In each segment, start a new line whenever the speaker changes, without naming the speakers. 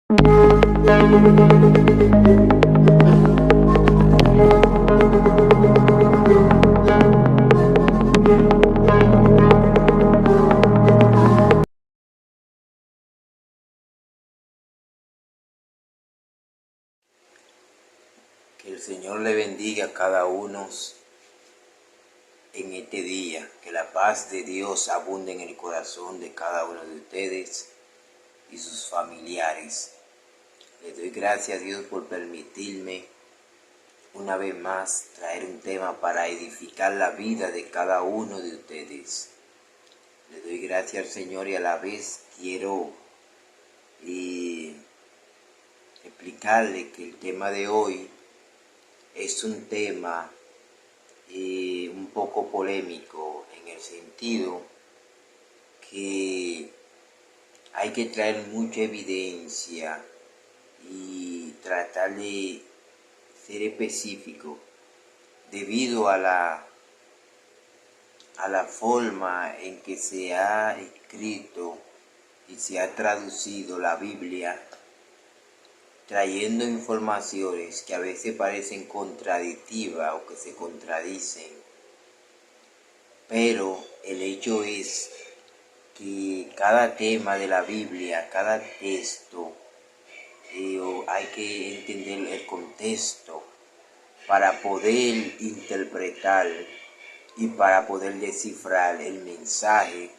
Que el Señor le bendiga a cada uno en este día. Que la paz de Dios abunde en el corazón de cada uno de ustedes y sus familiares. Le doy gracias a Dios por permitirme una vez más traer un tema para edificar la vida de cada uno de ustedes. Le doy gracias al Señor y a la vez quiero explicarle que el tema de hoy es un tema un poco polémico en el sentido que hay que traer mucha evidencia y tratar de ser específico debido a la forma en que se ha escrito y se ha traducido la Biblia, trayendo informaciones que a veces parecen contradictivas o que se contradicen. Pero el hecho es que cada tema de la Biblia, cada texto, hay que entender el contexto para poder interpretar y para poder descifrar el mensaje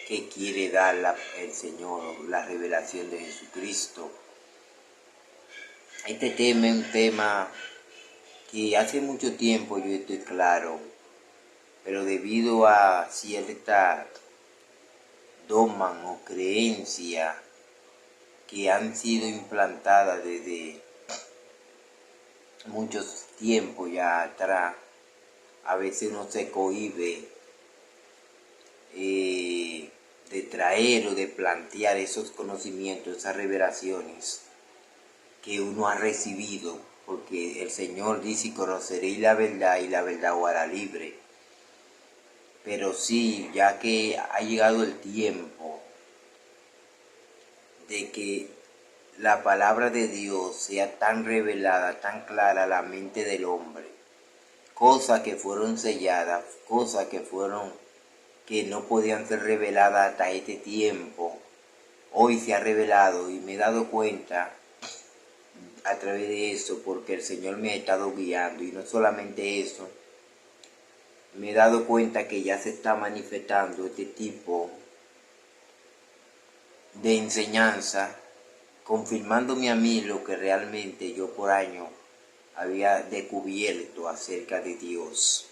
que quiere dar el Señor, la revelación de Jesucristo. Este tema es un tema que hace mucho tiempo yo estoy claro, pero debido a cierta dogma o creencia que han sido implantadas desde muchos tiempos ya atrás, a veces uno se cohíbe de traer o de plantear esos conocimientos, esas revelaciones que uno ha recibido, porque el Señor dice: conoceréis la verdad y la verdad os hará libre. Pero sí, ya que ha llegado el tiempo de que la palabra de Dios sea tan revelada, tan clara a la mente del hombre, cosas que fueron selladas, cosas que no podían ser reveladas hasta este tiempo, hoy se ha revelado, y me he dado cuenta a través de eso, porque el Señor me ha estado guiando. Y no solamente eso, me he dado cuenta que ya se está manifestando este tipo de enseñanza, confirmándome a mí lo que realmente yo por años había descubierto acerca de Dios.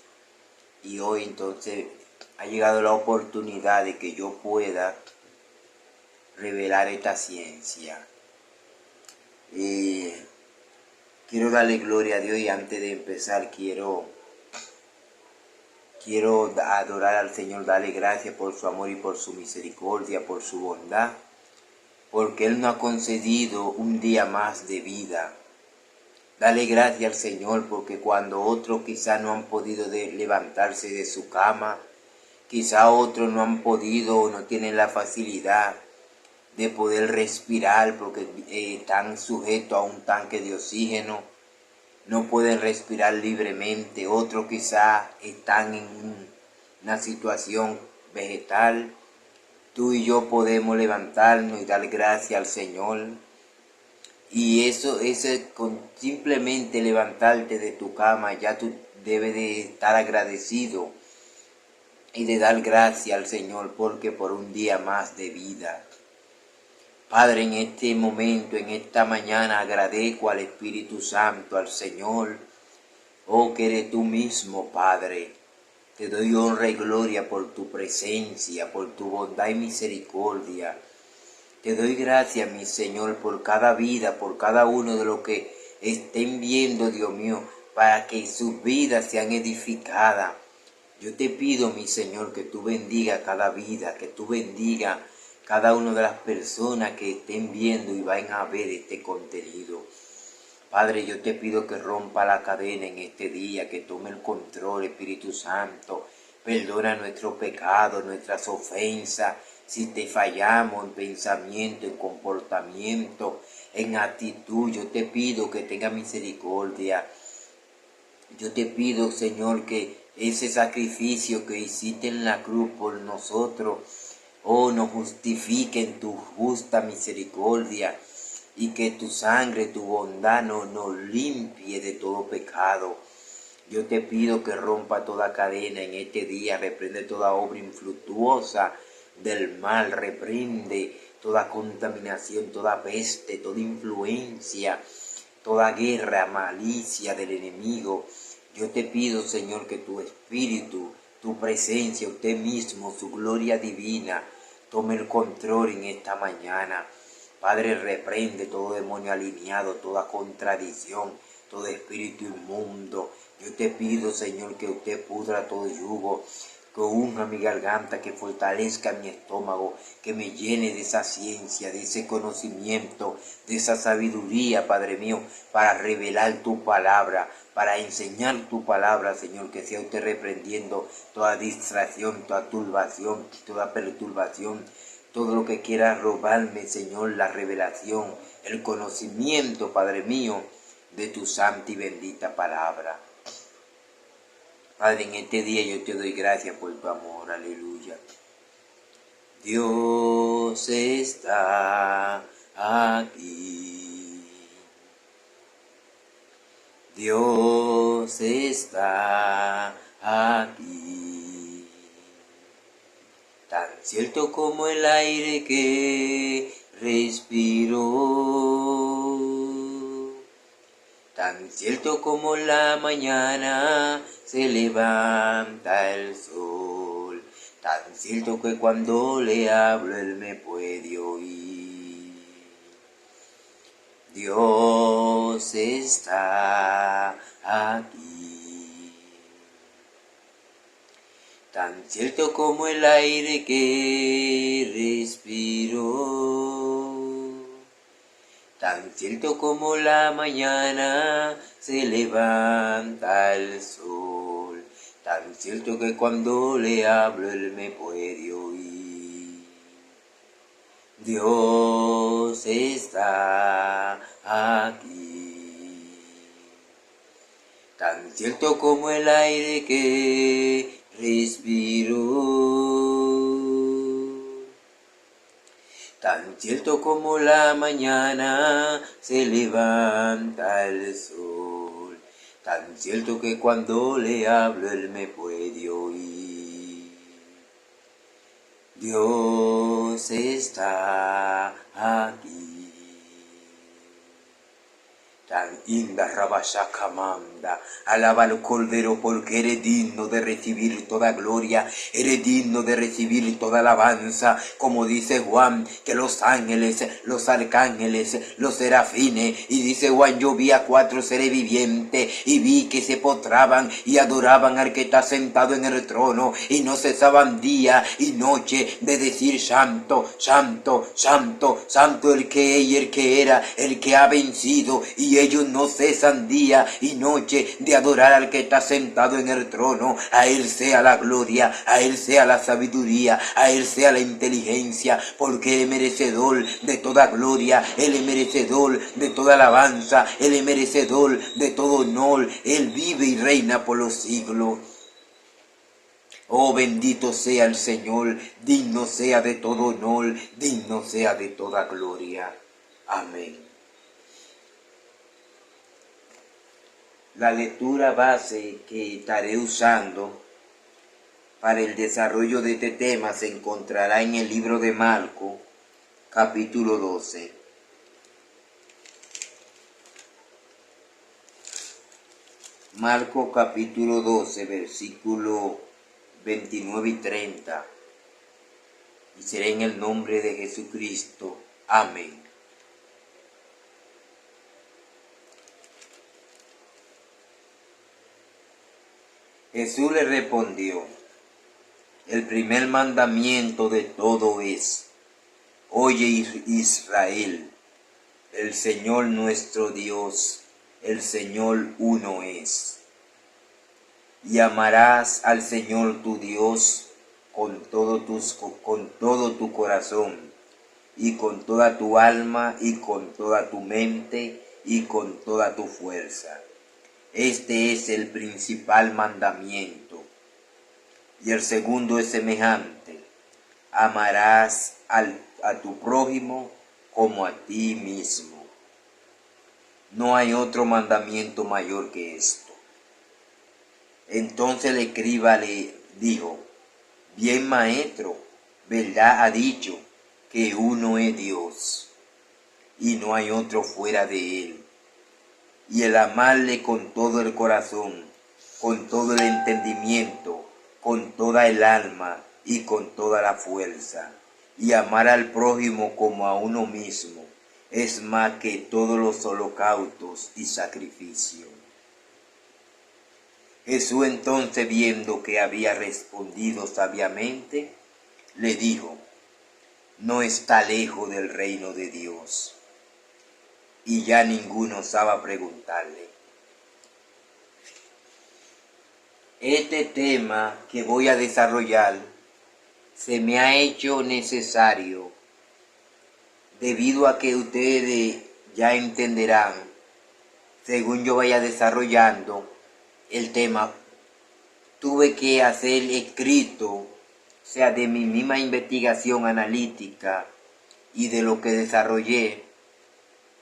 Y hoy entonces ha llegado la oportunidad de que yo pueda revelar esta ciencia. Quiero darle gloria a Dios, y antes de empezar quiero adorar al Señor, darle gracias por su amor y por su misericordia, por su bondad, porque Él nos ha concedido un día más de vida. Dale gracias al Señor, porque cuando otros quizás no han podido levantarse de su cama, quizás otros no han podido o no tienen la facilidad de poder respirar porque están sujetos a un tanque de oxígeno, no pueden respirar libremente. Otros quizás están en una situación vegetal. Tú y yo podemos levantarnos y dar gracias al Señor. Y eso con simplemente levantarte de tu cama, ya tú debes de estar agradecido y de dar gracias al Señor, porque por un día más de vida. Padre, en este momento, en esta mañana, agradezco al Espíritu Santo, al Señor, oh, que eres tú mismo, Padre. Te doy honra y gloria por tu presencia, por tu bondad y misericordia. Te doy gracias, mi Señor, por cada vida, por cada uno de los que estén viendo, Dios mío, para que sus vidas sean edificadas. Yo te pido, mi Señor, que tú bendiga cada vida, que tú bendiga cada una de las personas que estén viendo y vayan a ver este contenido. Padre, yo te pido que rompa la cadena en este día, que tome el control, Espíritu Santo. Perdona nuestros pecados, nuestras ofensas. si te fallamos en pensamiento, en comportamiento, en actitud, yo te pido que tenga misericordia. Yo te pido, Señor, que ese sacrificio que hiciste en la cruz por nosotros, nos justifique en tu justa misericordia, y que tu sangre, tu bondad nos limpie de todo pecado. Yo te pido que rompa toda cadena en este día, reprende toda obra infructuosa del mal, reprende toda contaminación, toda peste, toda influencia, toda guerra, malicia del enemigo. Yo te pido, Señor, que tu espíritu, tu presencia, usted mismo, su gloria divina, tome el control en esta mañana. Padre, reprende todo demonio alineado, toda contradicción, todo espíritu inmundo. Yo te pido, Señor, que usted pudra todo yugo, que unja mi garganta, que fortalezca mi estómago, que me llene de esa ciencia, de ese conocimiento, de esa sabiduría, Padre mío, para revelar tu palabra, para enseñar tu palabra, Señor, que sea usted reprendiendo toda distracción, toda turbación, toda perturbación, todo lo que quiera robarme, Señor, la revelación, el conocimiento, Padre mío, de tu santa y bendita palabra. Padre, en este día yo te doy gracias por tu amor, aleluya. Dios está aquí. Dios está aquí. Tan cierto como el aire que respiro, tan cierto como la mañana se levanta el sol, tan cierto que cuando le hablo él me puede oír. Dios está aquí. Tan cierto como el aire que respiro, tan cierto como la mañana se levanta el sol, tan cierto que cuando le hablo él me puede oír. Dios está aquí. Tan cierto como el aire que respiro, tan cierto como la mañana se levanta el sol, tan cierto que cuando le hablo él me puede oír. Dios está aquí. Tan inda rabashakamanda, alaba al Cordero porque eres digno de recibir toda gloria, eres digno de recibir toda alabanza, como dice Juan, que los ángeles, los arcángeles, los serafines, y dice Juan, yo vi a 4 seres vivientes, y vi que se postraban y adoraban al que está sentado en el trono, y no cesaban día y noche de decir santo, santo, santo, santo el que es y el que era, el que ha vencido, y ellos no cesan día y noche de adorar al que está sentado en el trono. A él sea la gloria, a él sea la sabiduría, a él sea la inteligencia, porque él es merecedor de toda gloria, él es merecedor de toda alabanza, él es merecedor de todo honor, él vive y reina por los siglos. Oh, bendito sea el Señor, digno sea de todo honor, digno sea de toda gloria. Amén. La lectura base que estaré usando para el desarrollo de este tema se encontrará en el libro de Marcos, capítulo 12. Marcos capítulo 12, versículo 29 y 30. Y será en el nombre de Jesucristo. Amén. Jesús le respondió: el primer mandamiento de todo es: oye Israel, el Señor nuestro Dios, el Señor uno es. Y amarás al Señor tu Dios con con todo tu corazón, y con toda tu alma, y con toda tu mente, y con toda tu fuerza. Este es el principal mandamiento. Y el segundo es semejante: amarás a tu prójimo como a ti mismo. No hay otro mandamiento mayor que esto. Entonces el escriba le dijo: bien, maestro, verdad ha dicho, que uno es Dios y no hay otro fuera de él. Y el amarle con todo el corazón, con todo el entendimiento, con toda el alma y con toda la fuerza, y amar al prójimo como a uno mismo, es más que todos los holocaustos y sacrificios. Jesús entonces, viendo que había respondido sabiamente, le dijo: no está lejos del reino de Dios. Y ya ninguno osaba preguntarle. Este tema que voy a desarrollar se me ha hecho necesario debido a que ustedes ya entenderán, según yo vaya desarrollando el tema, tuve que hacer escrito, o sea, de mi misma investigación analítica y de lo que desarrollé,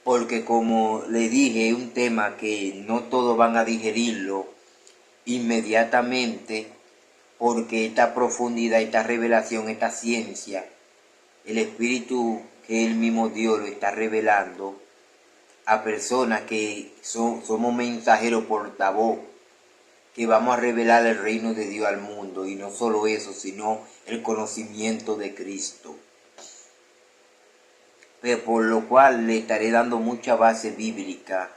porque como le dije, es un tema que no todos van a digerirlo inmediatamente, porque esta profundidad, esta revelación, esta ciencia, el Espíritu que Él mismo Dios lo está revelando a personas que somos mensajeros portavoz, que vamos a revelar el reino de Dios al mundo, y no solo eso, sino el conocimiento de Cristo. Pero por lo cual le estaré dando mucha base bíblica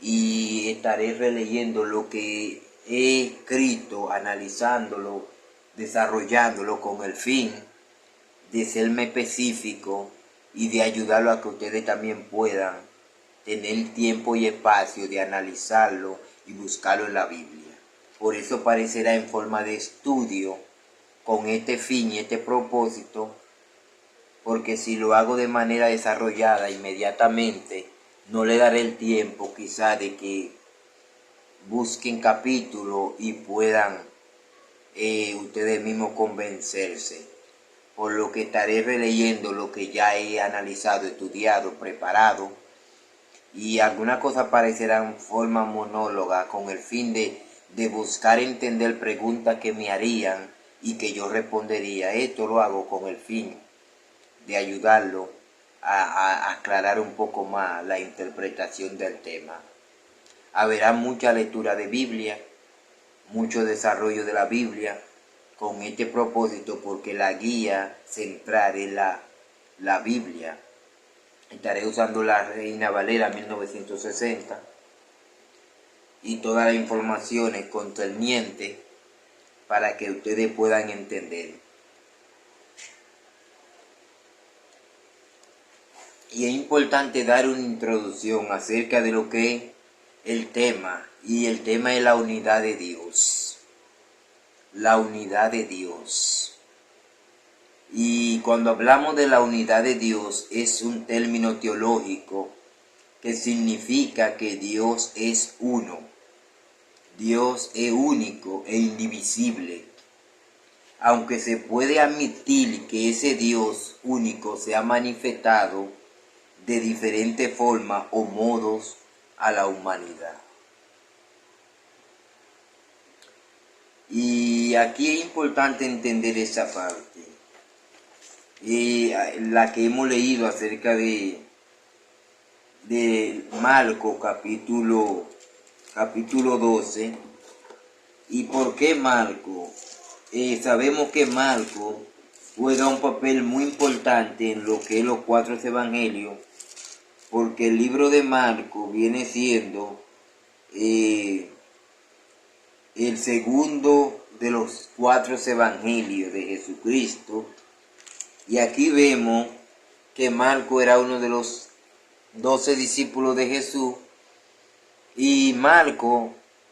y estaré releyendo lo que he escrito, analizándolo, desarrollándolo con el fin de serme específico y de ayudarlo a que ustedes también puedan tener tiempo y espacio de analizarlo y buscarlo en la Biblia. Por eso parecerá en forma de estudio, con este fin y este propósito, porque si lo hago de manera desarrollada inmediatamente, no le daré el tiempo quizá de que busquen capítulos y puedan ustedes mismos convencerse. Por lo que estaré releyendo lo que ya he analizado, estudiado, preparado, y algunas cosas parecerán en forma monóloga con el fin de buscar entender preguntas que me harían y que yo respondería. Esto lo hago con el fin de ayudarlo a aclarar un poco más la interpretación del tema. Habrá mucha lectura de Biblia, mucho desarrollo de la Biblia, con este propósito, porque la guía central es la Biblia. Estaré usando la Reina Valera 1960 y todas las informaciones concernientes para que ustedes puedan entender. Y es importante dar una introducción acerca de lo que es el tema, y el tema es la unidad de Dios. La unidad de Dios. Y cuando hablamos de la unidad de Dios, es un término teológico que significa que Dios es uno. Dios es único e indivisible. Aunque se puede admitir que ese Dios único se ha manifestado de diferentes formas o modos a la humanidad. Y aquí es importante entender esa parte, la que hemos leído acerca de Marcos capítulo 12. ¿Y por qué Marcos? Sabemos que Marcos juega un papel muy importante en lo que es los 4 evangelios, porque el libro de Marcos viene siendo el segundo de los 4 evangelios de Jesucristo. Y aquí vemos que Marcos era uno de los 12 discípulos de Jesús, y Marcos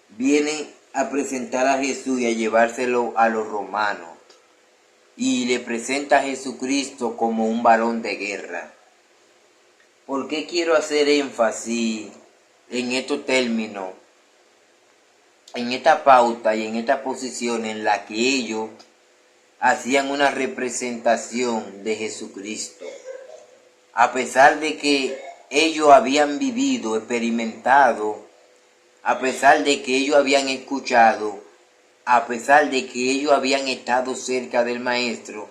viene a presentar a Jesús y a llevárselo a los romanos. y le presenta a Jesucristo como un varón de guerra. ¿Por qué quiero hacer énfasis en estos términos, en esta pauta y en esta posición en la que ellos hacían una representación de Jesucristo? A pesar de que ellos habían vivido, experimentado, a pesar de que ellos habían escuchado, a pesar de que ellos habían estado cerca del Maestro,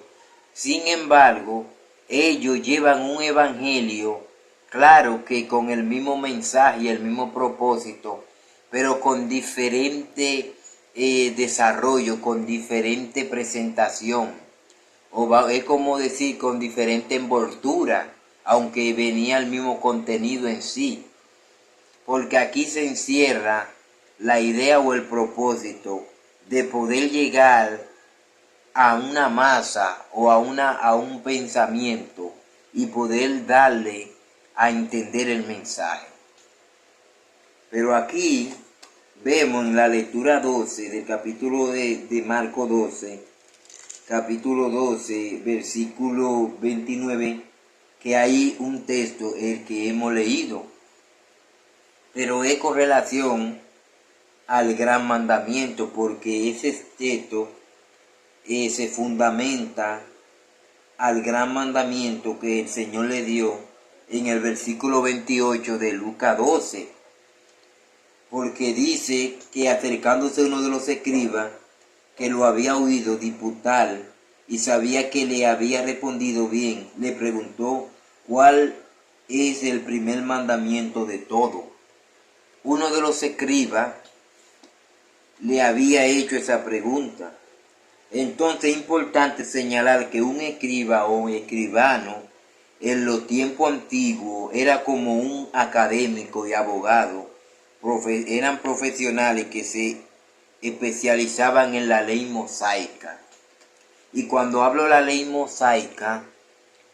sin embargo, ellos llevan un evangelio, claro que con el mismo mensaje y el mismo propósito, pero con diferente desarrollo, con diferente presentación, es como decir, con diferente envoltura, aunque venía el mismo contenido en sí. Porque aquí se encierra la idea o el propósito de poder llegar a una masa o a un pensamiento y poder darle a entender el mensaje. Pero aquí vemos en la lectura 12 del capítulo de Marcos 12, capítulo 12, versículo 29, que hay un texto el que hemos leído, pero es con relación al gran mandamiento, porque ese texto se fundamenta al gran mandamiento que el Señor le dio en el versículo 28 de Lucas 12, porque dice que acercándose uno de los escribas que lo había oído disputar y sabía que le había respondido bien, le preguntó cuál es el primer mandamiento de todo. Uno de los escribas le había hecho esa pregunta. Entonces es importante señalar que un escriba o escribano en los tiempos antiguos era como un académico y abogado. Eran profesionales que se especializaban en la ley mosaica. Y cuando hablo de la ley mosaica,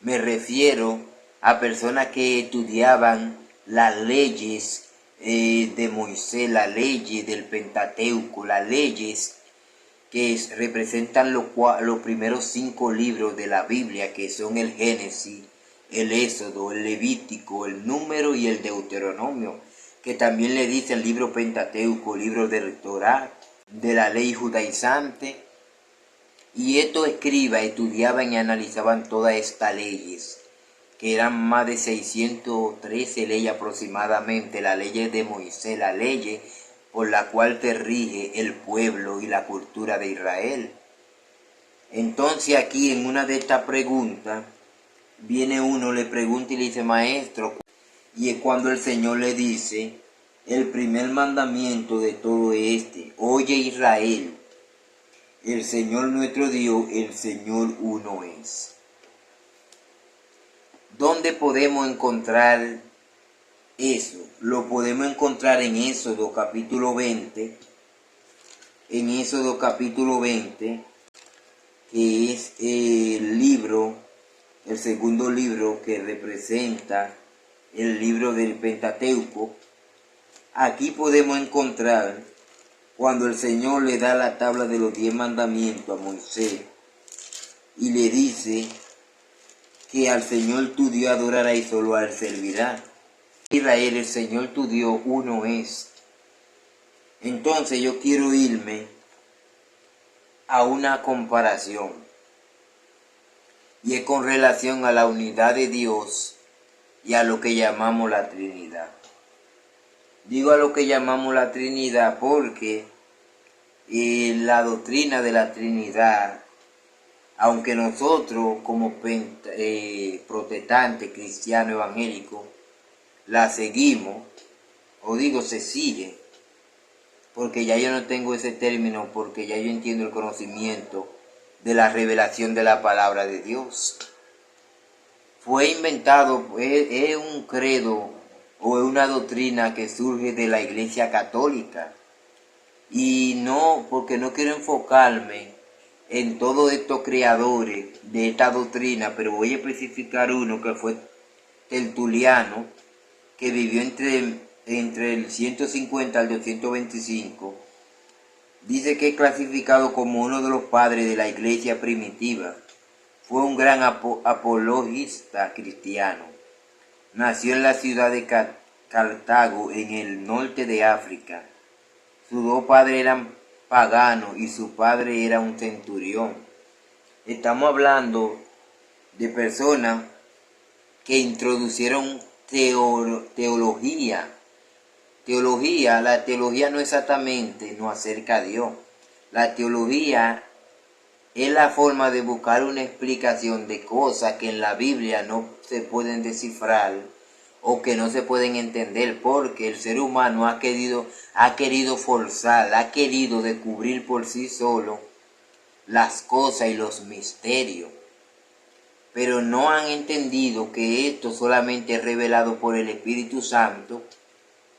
me refiero a personas que estudiaban las leyes de Moisés, las leyes del Pentateuco, las leyes que representan los primeros 5 libros de la Biblia, que son el Génesis, el Éxodo, el Levítico, el Número y el Deuteronomio, que también le dice el libro Pentateuco, libro del Torá, de la ley judaizante. Y estos escribas estudiaban y analizaban todas estas leyes, que eran más de 613 leyes aproximadamente, las leyes de Moisés, las leyes por la cual te rige el pueblo y la cultura de Israel. Entonces aquí en una de estas preguntas, viene uno, le pregunta y le dice, maestro, y es cuando el Señor le dice, el primer mandamiento de todo este, oye Israel, el Señor nuestro Dios, el Señor uno es. ¿Dónde podemos encontrar eso? Lo podemos encontrar en Éxodo capítulo 20, en Éxodo capítulo 20, que es el libro, el segundo libro que representa el libro del Pentateuco. Aquí podemos encontrar cuando el Señor le da la tabla de los 10 mandamientos a Moisés y le dice que al Señor tu Dios adorará y solo a él servirá. Israel, el Señor tu Dios uno es. Entonces yo quiero irme a una comparación, y es con relación a la unidad de Dios y a lo que llamamos la Trinidad. Digo a lo que llamamos la Trinidad porque la doctrina de la Trinidad, aunque nosotros como protestantes, cristianos, evangélicos, la seguimos, o digo se sigue, porque ya yo no tengo ese término, porque ya yo entiendo el conocimiento de la revelación de la palabra de Dios. Fue inventado, es un credo o es una doctrina que surge de la Iglesia Católica. Y no, porque no quiero enfocarme en todos estos creadores de esta doctrina, pero voy a especificar uno que fue Tertuliano, que vivió entre el 150 al 225, Dice que es clasificado como uno de los padres de la iglesia primitiva. Fue un gran apologista cristiano. Nació en la ciudad de Cartago, en el norte de África. Sus dos padres eran paganos y su padre era un centurión. Estamos hablando de personas que introducieron teología. La teología no exactamente nos acerca a Dios. La teología es la forma de buscar una explicación de cosas que en la Biblia no se pueden descifrar o que no se pueden entender, porque el ser humano ha querido forzar, ha querido descubrir por sí solo las cosas y los misterios, pero no han entendido que esto solamente es revelado por el Espíritu Santo,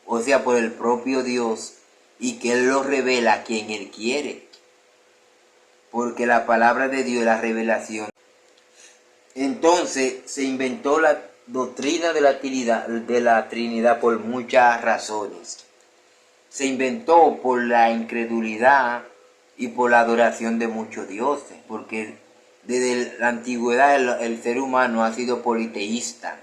o sea, por el propio Dios, y que Él lo revela a quien Él quiere, porque la palabra de Dios es la revelación. Entonces se inventó la doctrina de la Trinidad por muchas razones. Se inventó por la incredulidad y por la adoración de muchos dioses, porque desde la antigüedad el ser humano ha sido politeísta,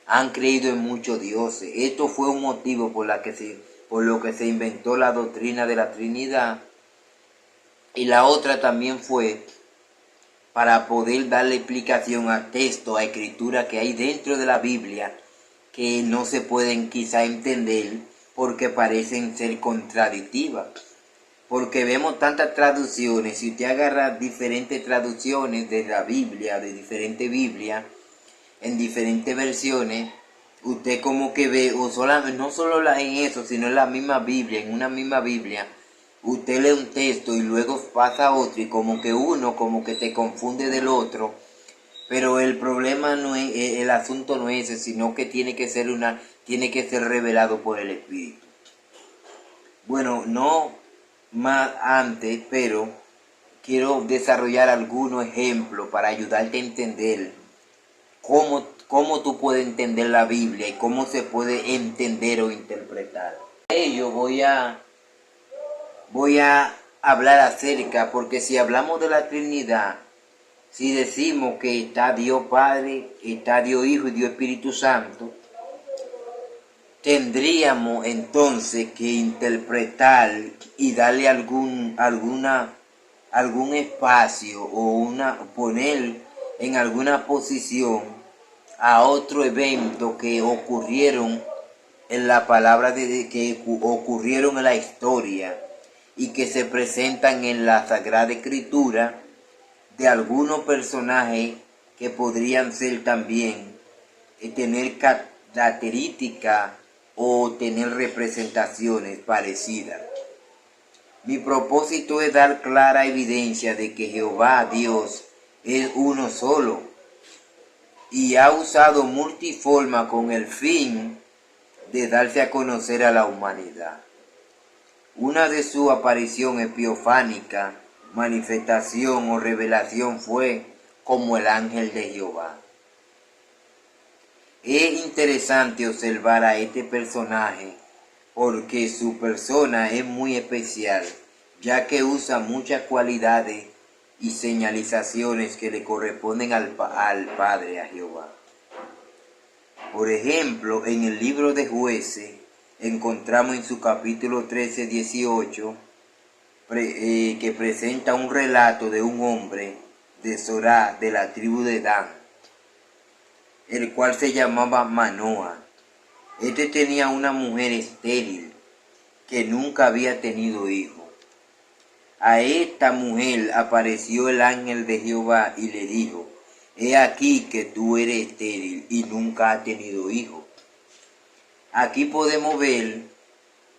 han creído en muchos dioses. Esto fue un motivo por lo que se inventó la doctrina de la Trinidad, y la otra también fue para poder darle explicación a textos, a escrituras que hay dentro de la Biblia que no se pueden quizá entender porque parecen ser contradictivas. Porque vemos tantas traducciones, si usted agarra diferentes traducciones de la Biblia, de diferentes Biblias, en diferentes versiones, usted como que ve, o solamente, no solo en eso, sino en la misma Biblia, en una misma Biblia, usted lee un texto y luego pasa a otro y como que te confunde del otro. Pero el problema no es, el asunto no es ese, sino que tiene que ser revelado por el Espíritu. Bueno, no más antes, pero quiero desarrollar algunos ejemplos para ayudarte a entender cómo tú puedes entender la Biblia y cómo se puede entender o interpretar. De ello voy a hablar acerca, porque si hablamos de la Trinidad, si decimos que está Dios Padre, está Dios Hijo y Dios Espíritu Santo, tendríamos entonces que interpretar y darle algún espacio o poner en alguna posición a otro evento que ocurrieron en la palabra que ocurrieron en la historia y que se presentan en la Sagrada Escritura, de algunos personajes que podrían ser también tener características o tener representaciones parecidas. Mi propósito es dar clara evidencia de que Jehová Dios es uno solo y ha usado multiforma con el fin de darse a conocer a la humanidad. Una de sus apariciones epiofánica, manifestación o revelación fue como el ángel de Jehová. Es interesante observar a este personaje porque su persona es muy especial, ya que usa muchas cualidades y señalizaciones que le corresponden al Padre, a Jehová. Por ejemplo, en el libro de Jueces encontramos en su capítulo 13, 18, que presenta un relato de un hombre de Zorá, de la tribu de Dan, el cual se llamaba Manoa. Este tenía una mujer estéril que nunca había tenido hijo. A esta mujer apareció el ángel de Jehová y le dijo: he aquí que tú eres estéril y nunca has tenido hijo. Aquí podemos ver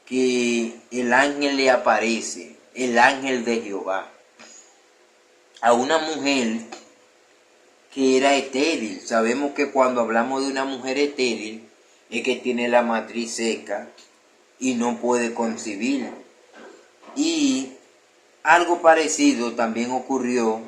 que el ángel le aparece, el ángel de Jehová, a una mujer que era estéril. Sabemos que cuando hablamos de una mujer estéril es que tiene la matriz seca y no puede concebir. Y algo parecido también ocurrió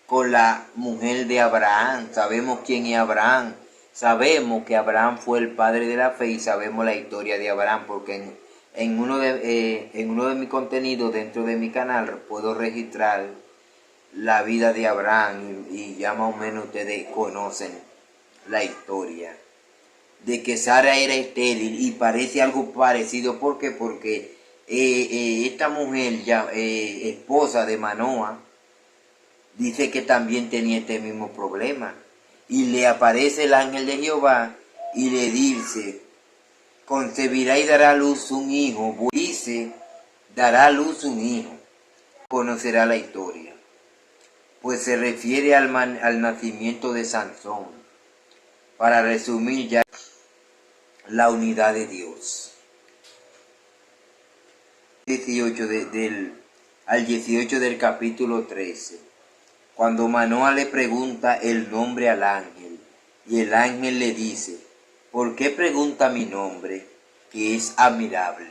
con la mujer de Abraham. Sabemos quién es Abraham. Sabemos que Abraham fue el padre de la fe y sabemos la historia de Abraham porque en uno de mis contenidos dentro de mi canal puedo registrar la vida de Abraham y ya más o menos ustedes conocen la historia de que Sara era estéril y parece algo parecido. ¿Por qué? Porque esta mujer, ya esposa de Manoa, dice que también tenía este mismo problema. Y le aparece el ángel de Jehová y le dice, concebirá y dará a luz un hijo. Dice, dará a luz un hijo. Conocerá la historia. Pues se refiere al nacimiento de Sansón. Para resumir ya la unidad de Dios. 18 al 18 del capítulo 13. Cuando Manoa le pregunta el nombre al ángel, y el ángel le dice, ¿por qué pregunta mi nombre, que es admirable?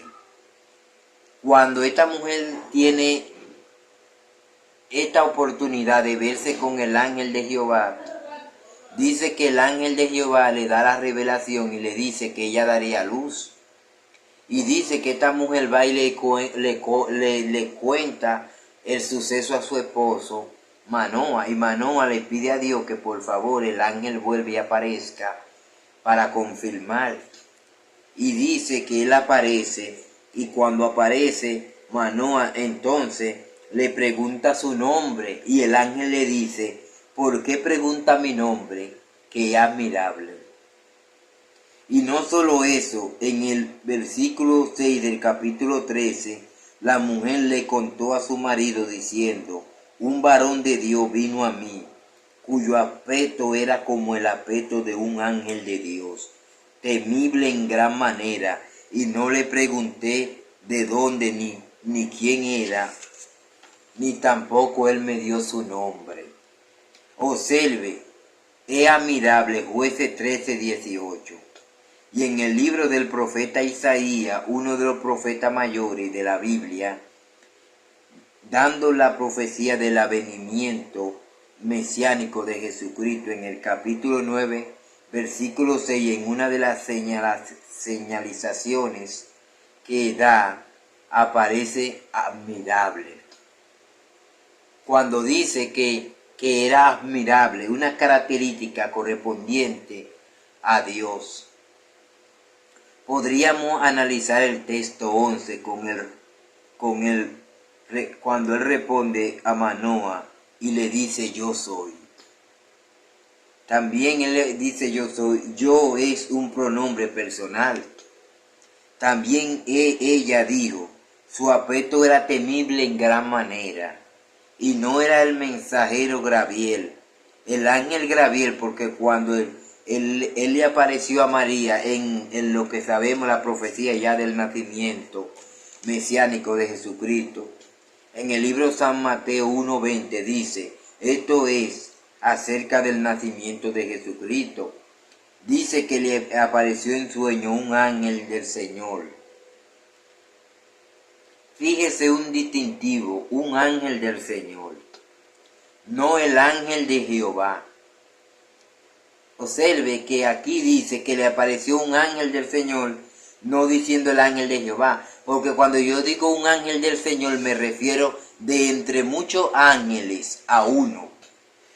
Cuando esta mujer tiene esta oportunidad de verse con el ángel de Jehová, dice que el ángel de Jehová le da la revelación y le dice que ella daría luz. Y dice que esta mujer va y le cuenta el suceso a su esposo, Manoa. Y Manoa le pide a Dios que por favor el ángel vuelva y aparezca para confirmar. Y dice que él aparece, y cuando aparece, Manoa entonces le pregunta su nombre, y el ángel le dice, ¿por qué pregunta mi nombre, que es admirable? Y no solo eso, en el versículo 6 del capítulo 13, la mujer le contó a su marido diciendo, un varón de Dios vino a mí, cuyo aspecto era como el aspecto de un ángel de Dios, temible en gran manera, y no le pregunté de dónde ni quién era, ni tampoco él me dio su nombre. Observe, es admirable, Jueces 13:18. Y en el libro del profeta Isaías, uno de los profetas mayores de la Biblia, dando la profecía del avenimiento mesiánico de Jesucristo, en el capítulo 9, versículo 6, en una de las señalizaciones que da, aparece admirable. Cuando dice que era admirable, una característica correspondiente a Dios. Podríamos analizar el texto 11 cuando él responde a Manoa y le dice yo soy. También él le dice yo soy, yo es un pronombre personal. También ella dijo, su aspecto era temible en gran manera, y no era el mensajero Gabriel, el ángel Gabriel, porque cuando él le apareció a María en lo que sabemos la profecía ya del nacimiento mesiánico de Jesucristo. En el libro San Mateo 1:20 dice, esto es acerca del nacimiento de Jesucristo. Dice que le apareció en sueño un ángel del Señor. Fíjese un distintivo, un ángel del Señor, no el ángel de Jehová. Observe que aquí dice que le apareció un ángel del Señor, no diciendo el ángel de Jehová. Porque cuando yo digo un ángel del Señor me refiero de entre muchos ángeles a uno.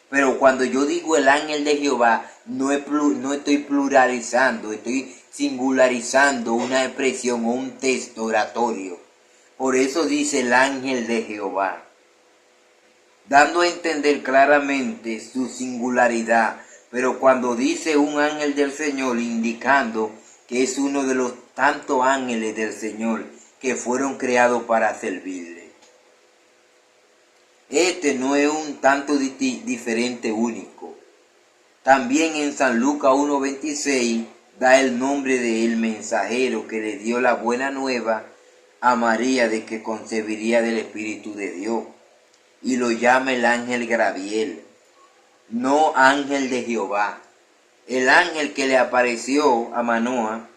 Pero cuando yo digo el ángel de Jehová no estoy pluralizando, estoy singularizando una expresión o un texto oratorio. Por eso dice el ángel de Jehová, dando a entender claramente su singularidad. Pero cuando dice un ángel del Señor, indicando que es uno de los tantos ángeles del Señor que fueron creados para servirle. Este no es un tanto diferente único. También en San Lucas 1:26 da el nombre del mensajero que le dio la buena nueva a María de que concebiría del Espíritu de Dios. Y lo llama el ángel Gabriel, no ángel de Jehová. El ángel que le apareció a Manoa,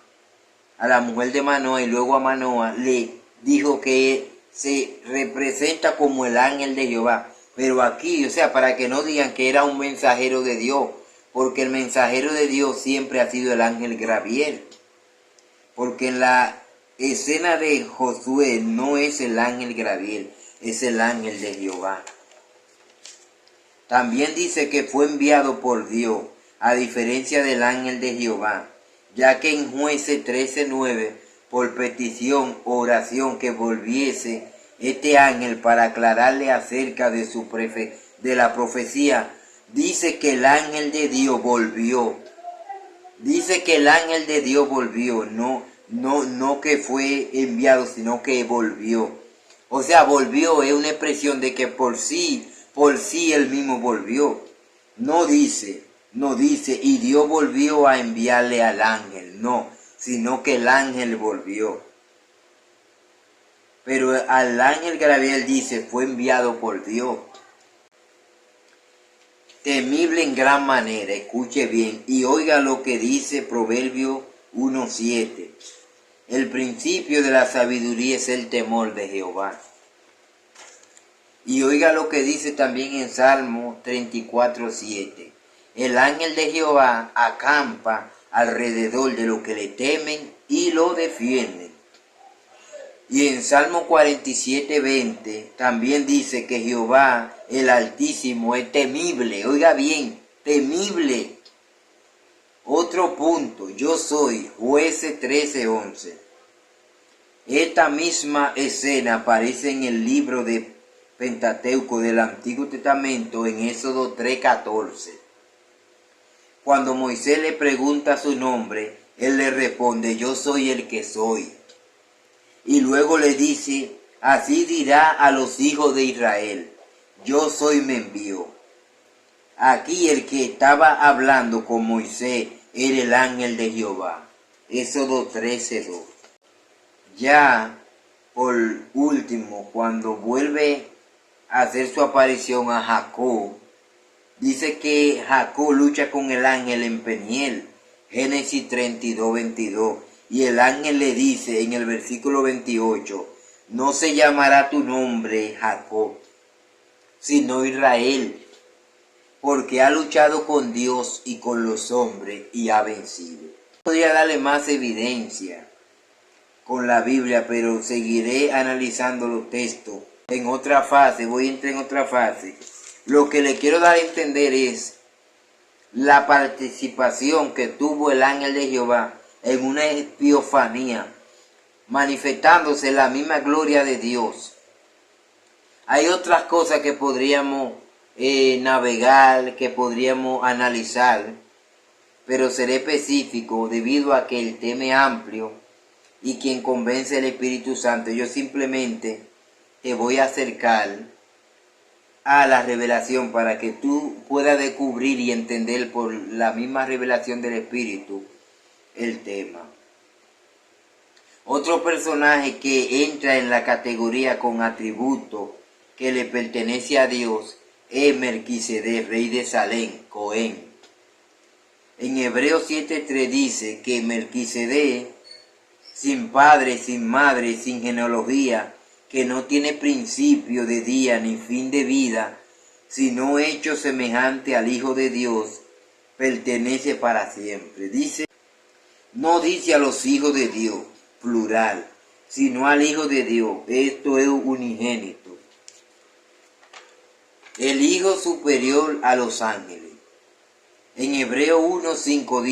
a la mujer de Manoa, y luego a Manoa, le dijo que se representa como el ángel de Jehová. Pero aquí, o sea, para que no digan que era un mensajero de Dios, porque el mensajero de Dios siempre ha sido el ángel Gabriel. Porque en la escena de Josué no es el ángel Gabriel, es el ángel de Jehová. También dice que fue enviado por Dios, a diferencia del ángel de Jehová, ya que en Jueces 13:9, por petición o oración que volviese este ángel para aclararle acerca de de la profecía, dice que el ángel de Dios volvió. Dice que el ángel de Dios volvió, no que fue enviado, sino que volvió. O sea, volvió es una expresión de que por sí él mismo volvió. No dice, y Dios volvió a enviarle al ángel, no, sino que el ángel volvió. Pero al ángel Gabriel dice, fue enviado por Dios. Temible en gran manera, escuche bien y oiga lo que dice Proverbio 1:7. El principio de la sabiduría es el temor de Jehová. Y oiga lo que dice también en Salmo 34:7. El ángel de Jehová acampa alrededor de los que le temen y lo defienden. Y en Salmo 47:20 también dice que Jehová el Altísimo es temible. Oiga bien, temible. Otro punto, yo soy, Jueces 13:11. Esta misma escena aparece en el libro de Pentateuco del Antiguo Testamento en Éxodo 3:14. Cuando Moisés le pregunta su nombre, él le responde, yo soy el que soy. Y luego le dice, así dirá a los hijos de Israel, yo soy me envió. Aquí el que estaba hablando con Moisés era el ángel de Jehová. Éxodo 13:2. Ya por último, cuando vuelve a hacer su aparición a Jacob, dice que Jacob lucha con el ángel en Peniel, Génesis 32:22. Y el ángel le dice en el versículo 28, no se llamará tu nombre Jacob, sino Israel, porque ha luchado con Dios y con los hombres y ha vencido. Podría darle más evidencia con la Biblia, pero seguiré analizando los textos en otra fase, voy a entrar en otra fase. Lo que le quiero dar a entender es la participación que tuvo el ángel de Jehová en una epiofanía, manifestándose la misma gloria de Dios. Hay otras cosas que podríamos navegar, que podríamos analizar, pero seré específico debido a que el tema es amplio y quien convence el Espíritu Santo. Yo simplemente te voy a acercar a la revelación para que tú puedas descubrir y entender por la misma revelación del Espíritu el tema. Otro personaje que entra en la categoría con atributo que le pertenece a Dios es Melquisedec, rey de Salem, Cohen. En Hebreos 7:3 dice que Melquisedec, sin padre, sin madre, sin genealogía, que no tiene principio de día ni fin de vida, sino hecho semejante al Hijo de Dios, pertenece para siempre. No dice a los hijos de Dios, plural, sino al Hijo de Dios. Esto es unigénito. El Hijo superior a los ángeles. En Hebreo 1:5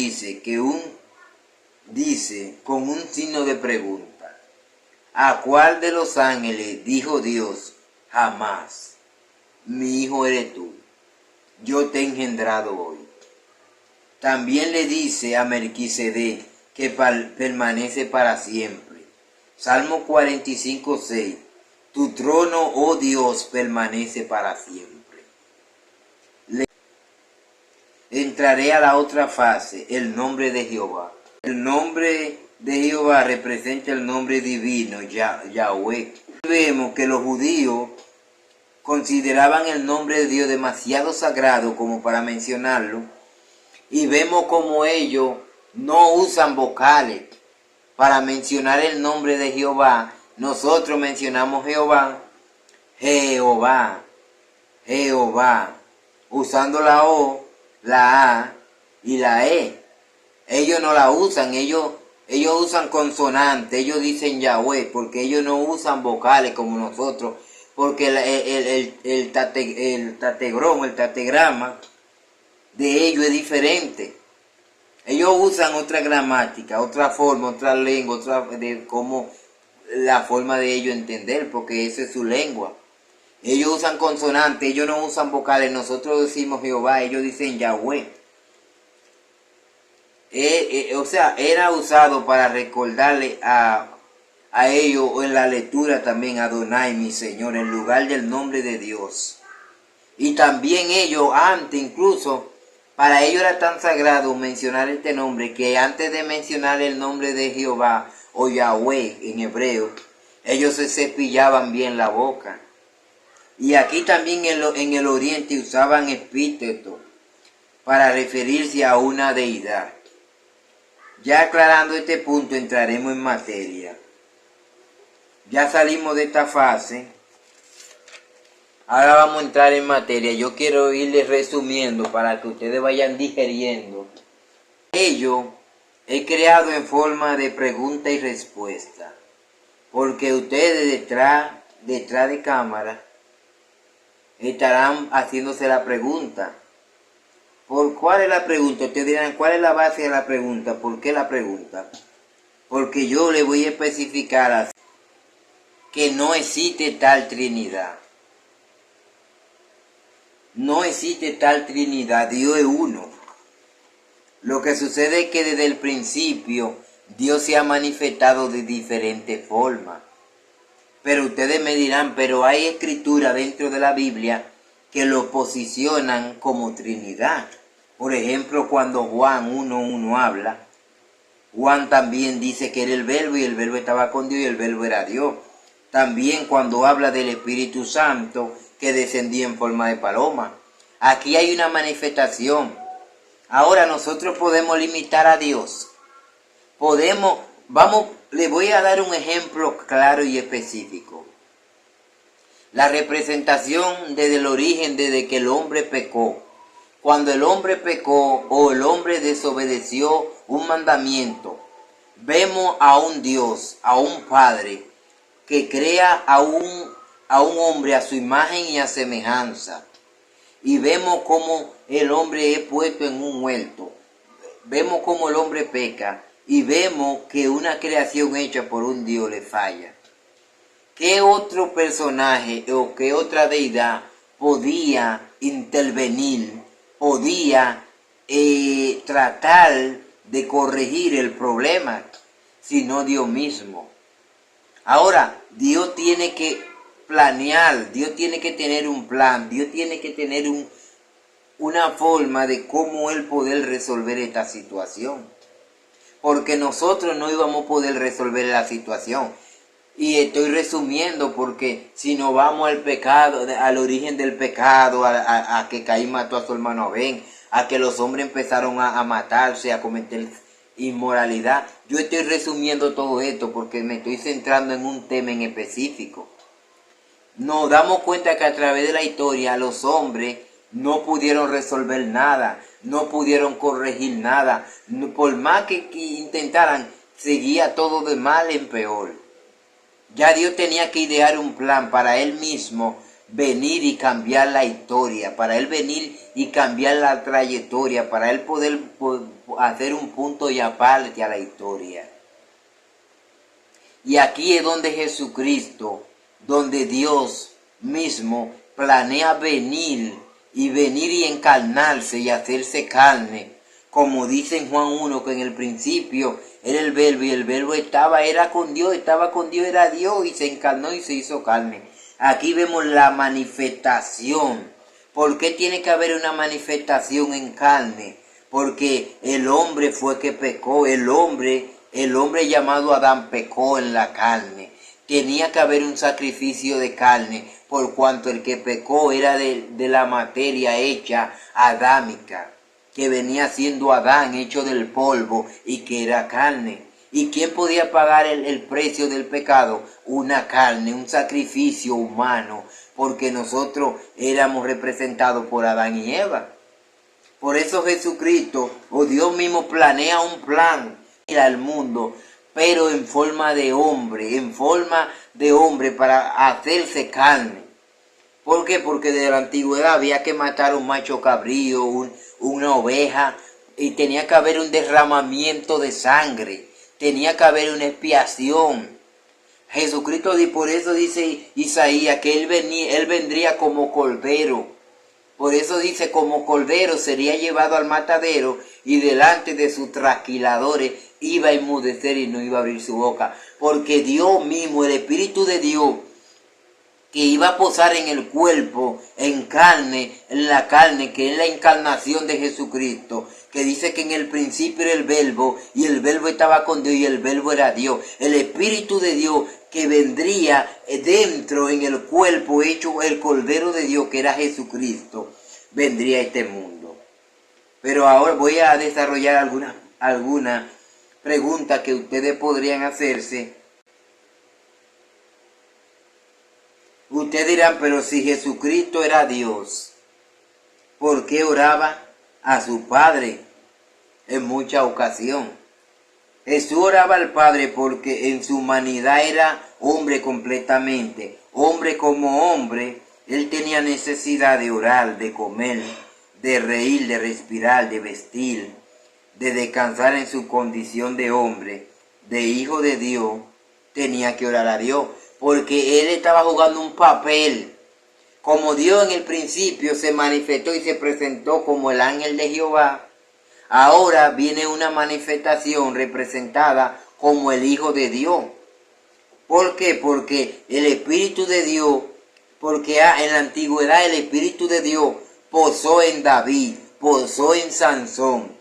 dice con un signo de pregunta, ¿a cuál de los ángeles dijo Dios? Jamás. Mi hijo eres tú. Yo te he engendrado hoy. También le dice a Melquisedec que permanece para siempre. Salmo 45:6. Tu trono, oh Dios, permanece para siempre. Entraré a la otra fase, el nombre de Jehová. El nombre de Jehová representa el nombre divino, Yahweh. Vemos que los judíos consideraban el nombre de Dios demasiado sagrado como para mencionarlo. Y vemos como ellos no usan vocales para mencionar el nombre de Jehová. Nosotros mencionamos Jehová, Jehová, Jehová, usando la O, la A y la E. Ellos no la usan, ellos Ellos usan consonantes, ellos dicen Yahweh, porque ellos no usan vocales como nosotros, porque el tategrama de ellos es diferente. Ellos usan otra gramática, otra forma, otra lengua, como la forma de ellos entender, porque esa es su lengua. Ellos usan consonantes, ellos no usan vocales. Nosotros decimos Jehová, ellos dicen Yahweh. O sea, era usado para recordarle a ellos, o en la lectura también, Adonai, mi Señor, en lugar del nombre de Dios. Y también ellos, antes incluso, para ellos era tan sagrado mencionar este nombre, que antes de mencionar el nombre de Jehová, o Yahweh en hebreo, ellos se cepillaban bien la boca. Y aquí también en el oriente usaban epíteto para referirse a una deidad. Ya aclarando este punto, entraremos en materia. Ya salimos de esta fase. Ahora vamos a entrar en materia. Yo quiero irles resumiendo para que ustedes vayan digeriendo. Ello he creado en forma de pregunta y respuesta. Porque ustedes detrás de cámara estarán haciéndose la pregunta. ¿Por cuál es la pregunta? Ustedes dirán, ¿cuál es la base de la pregunta? ¿Por qué la pregunta? Porque yo le voy a especificar que no existe tal Trinidad. No existe tal Trinidad, Dios es uno. Lo que sucede es que desde el principio Dios se ha manifestado de diferentes formas. Pero ustedes me dirán, pero hay escritura dentro de la Biblia que lo posicionan como Trinidad. Por ejemplo, cuando Juan 1:1 habla, Juan también dice que era el Verbo y el Verbo estaba con Dios y el Verbo era Dios. También cuando habla del Espíritu Santo que descendía en forma de paloma. Aquí hay una manifestación. Ahora nosotros podemos limitar a Dios. Le voy a dar un ejemplo claro y específico. La representación desde el origen, desde que el hombre pecó. Cuando el hombre pecó o el hombre desobedeció un mandamiento, vemos a un Dios, a un Padre, que crea a un hombre a su imagen y a semejanza. Y vemos cómo el hombre es puesto en un huerto. Vemos cómo el hombre peca. Y vemos que una creación hecha por un Dios le falla. ¿Qué otro personaje o qué otra deidad podía intervenir, podía tratar de corregir el problema, sino Dios mismo? Ahora, Dios tiene que planear, Dios tiene que tener un plan, Dios tiene que tener una forma de cómo Él poder resolver esta situación. Porque nosotros no íbamos a poder resolver la situación. Y estoy resumiendo porque si nos vamos al pecado, al origen del pecado, a que Caín mató a su hermano Abel, a que los hombres empezaron a matarse, a cometer inmoralidad. Yo estoy resumiendo todo esto porque me estoy centrando en un tema en específico. Nos damos cuenta que a través de la historia los hombres no pudieron resolver nada, no pudieron corregir nada. Por más que intentaran, seguía todo de mal en peor. Ya Dios tenía que idear un plan para Él mismo venir y cambiar la historia, para Él venir y cambiar la trayectoria, para Él poder hacer un punto y aparte a la historia. Y aquí es donde Jesucristo, donde Dios mismo planea venir y encarnarse y hacerse carne. Como dice en Juan 1, que en el principio era el Verbo y el Verbo era con Dios, era Dios y se encarnó y se hizo carne. Aquí vemos la manifestación. ¿Por qué tiene que haber una manifestación en carne? Porque el hombre fue que pecó, el hombre llamado Adán pecó en la carne. Tenía que haber un sacrificio de carne, por cuanto el que pecó era de la materia hecha adámica, que venía siendo Adán, hecho del polvo y que era carne. ¿Y quién podía pagar el precio del pecado? Una carne, un sacrificio humano, porque nosotros éramos representados por Adán y Eva. Por eso Jesucristo, o Dios mismo, planea un plan al mundo, pero en forma de hombre para hacerse carne. ¿Por qué? Porque de la antigüedad había que matar un macho cabrío, una oveja, y tenía que haber un derramamiento de sangre, tenía que haber una expiación. Jesucristo, y por eso dice Isaías que él vendría como cordero. Por eso dice, como cordero sería llevado al matadero y delante de sus trasquiladores iba a enmudecer y no iba a abrir su boca. Porque Dios mismo, el Espíritu de Dios, que iba a posar en el cuerpo, en carne, en la carne, que es la encarnación de Jesucristo, que dice que en el principio era el verbo, y el verbo estaba con Dios, y el verbo era Dios. El Espíritu de Dios que vendría dentro en el cuerpo hecho el Cordero de Dios, que era Jesucristo, vendría a este mundo. Pero ahora voy a desarrollar algunas preguntas que ustedes podrían hacerse. Ustedes dirán, pero si Jesucristo era Dios, ¿por qué oraba a su Padre en muchas ocasiones? Jesús oraba al Padre porque en su humanidad era hombre completamente. Hombre como hombre, él tenía necesidad de orar, de comer, de reír, de respirar, de vestir, de descansar en su condición de hombre, de hijo de Dios. Tenía que orar a Dios porque él estaba jugando un papel. Como Dios en el principio se manifestó y se presentó como el ángel de Jehová, ahora viene una manifestación representada como el Hijo de Dios. ¿Por qué? Porque el Espíritu de Dios, porque en la antigüedad el Espíritu de Dios posó en David, posó en Sansón.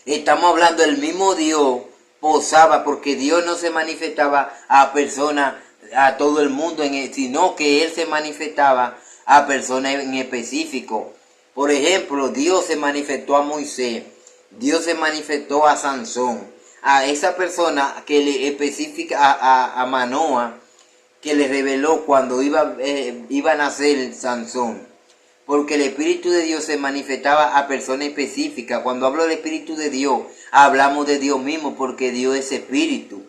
Estamos hablando del mismo Dios, posaba, porque Dios no se manifestaba a personas, a todo el mundo, sino que Él se manifestaba a personas en específico. Por ejemplo, Dios se manifestó a Moisés, Dios se manifestó a Sansón, a esa persona que le especifica a Manoa, que le reveló cuando iba a nacer Sansón. Porque el Espíritu de Dios se manifestaba a personas específicas. Cuando hablo del Espíritu de Dios, hablamos de Dios mismo, porque Dios es Espíritu.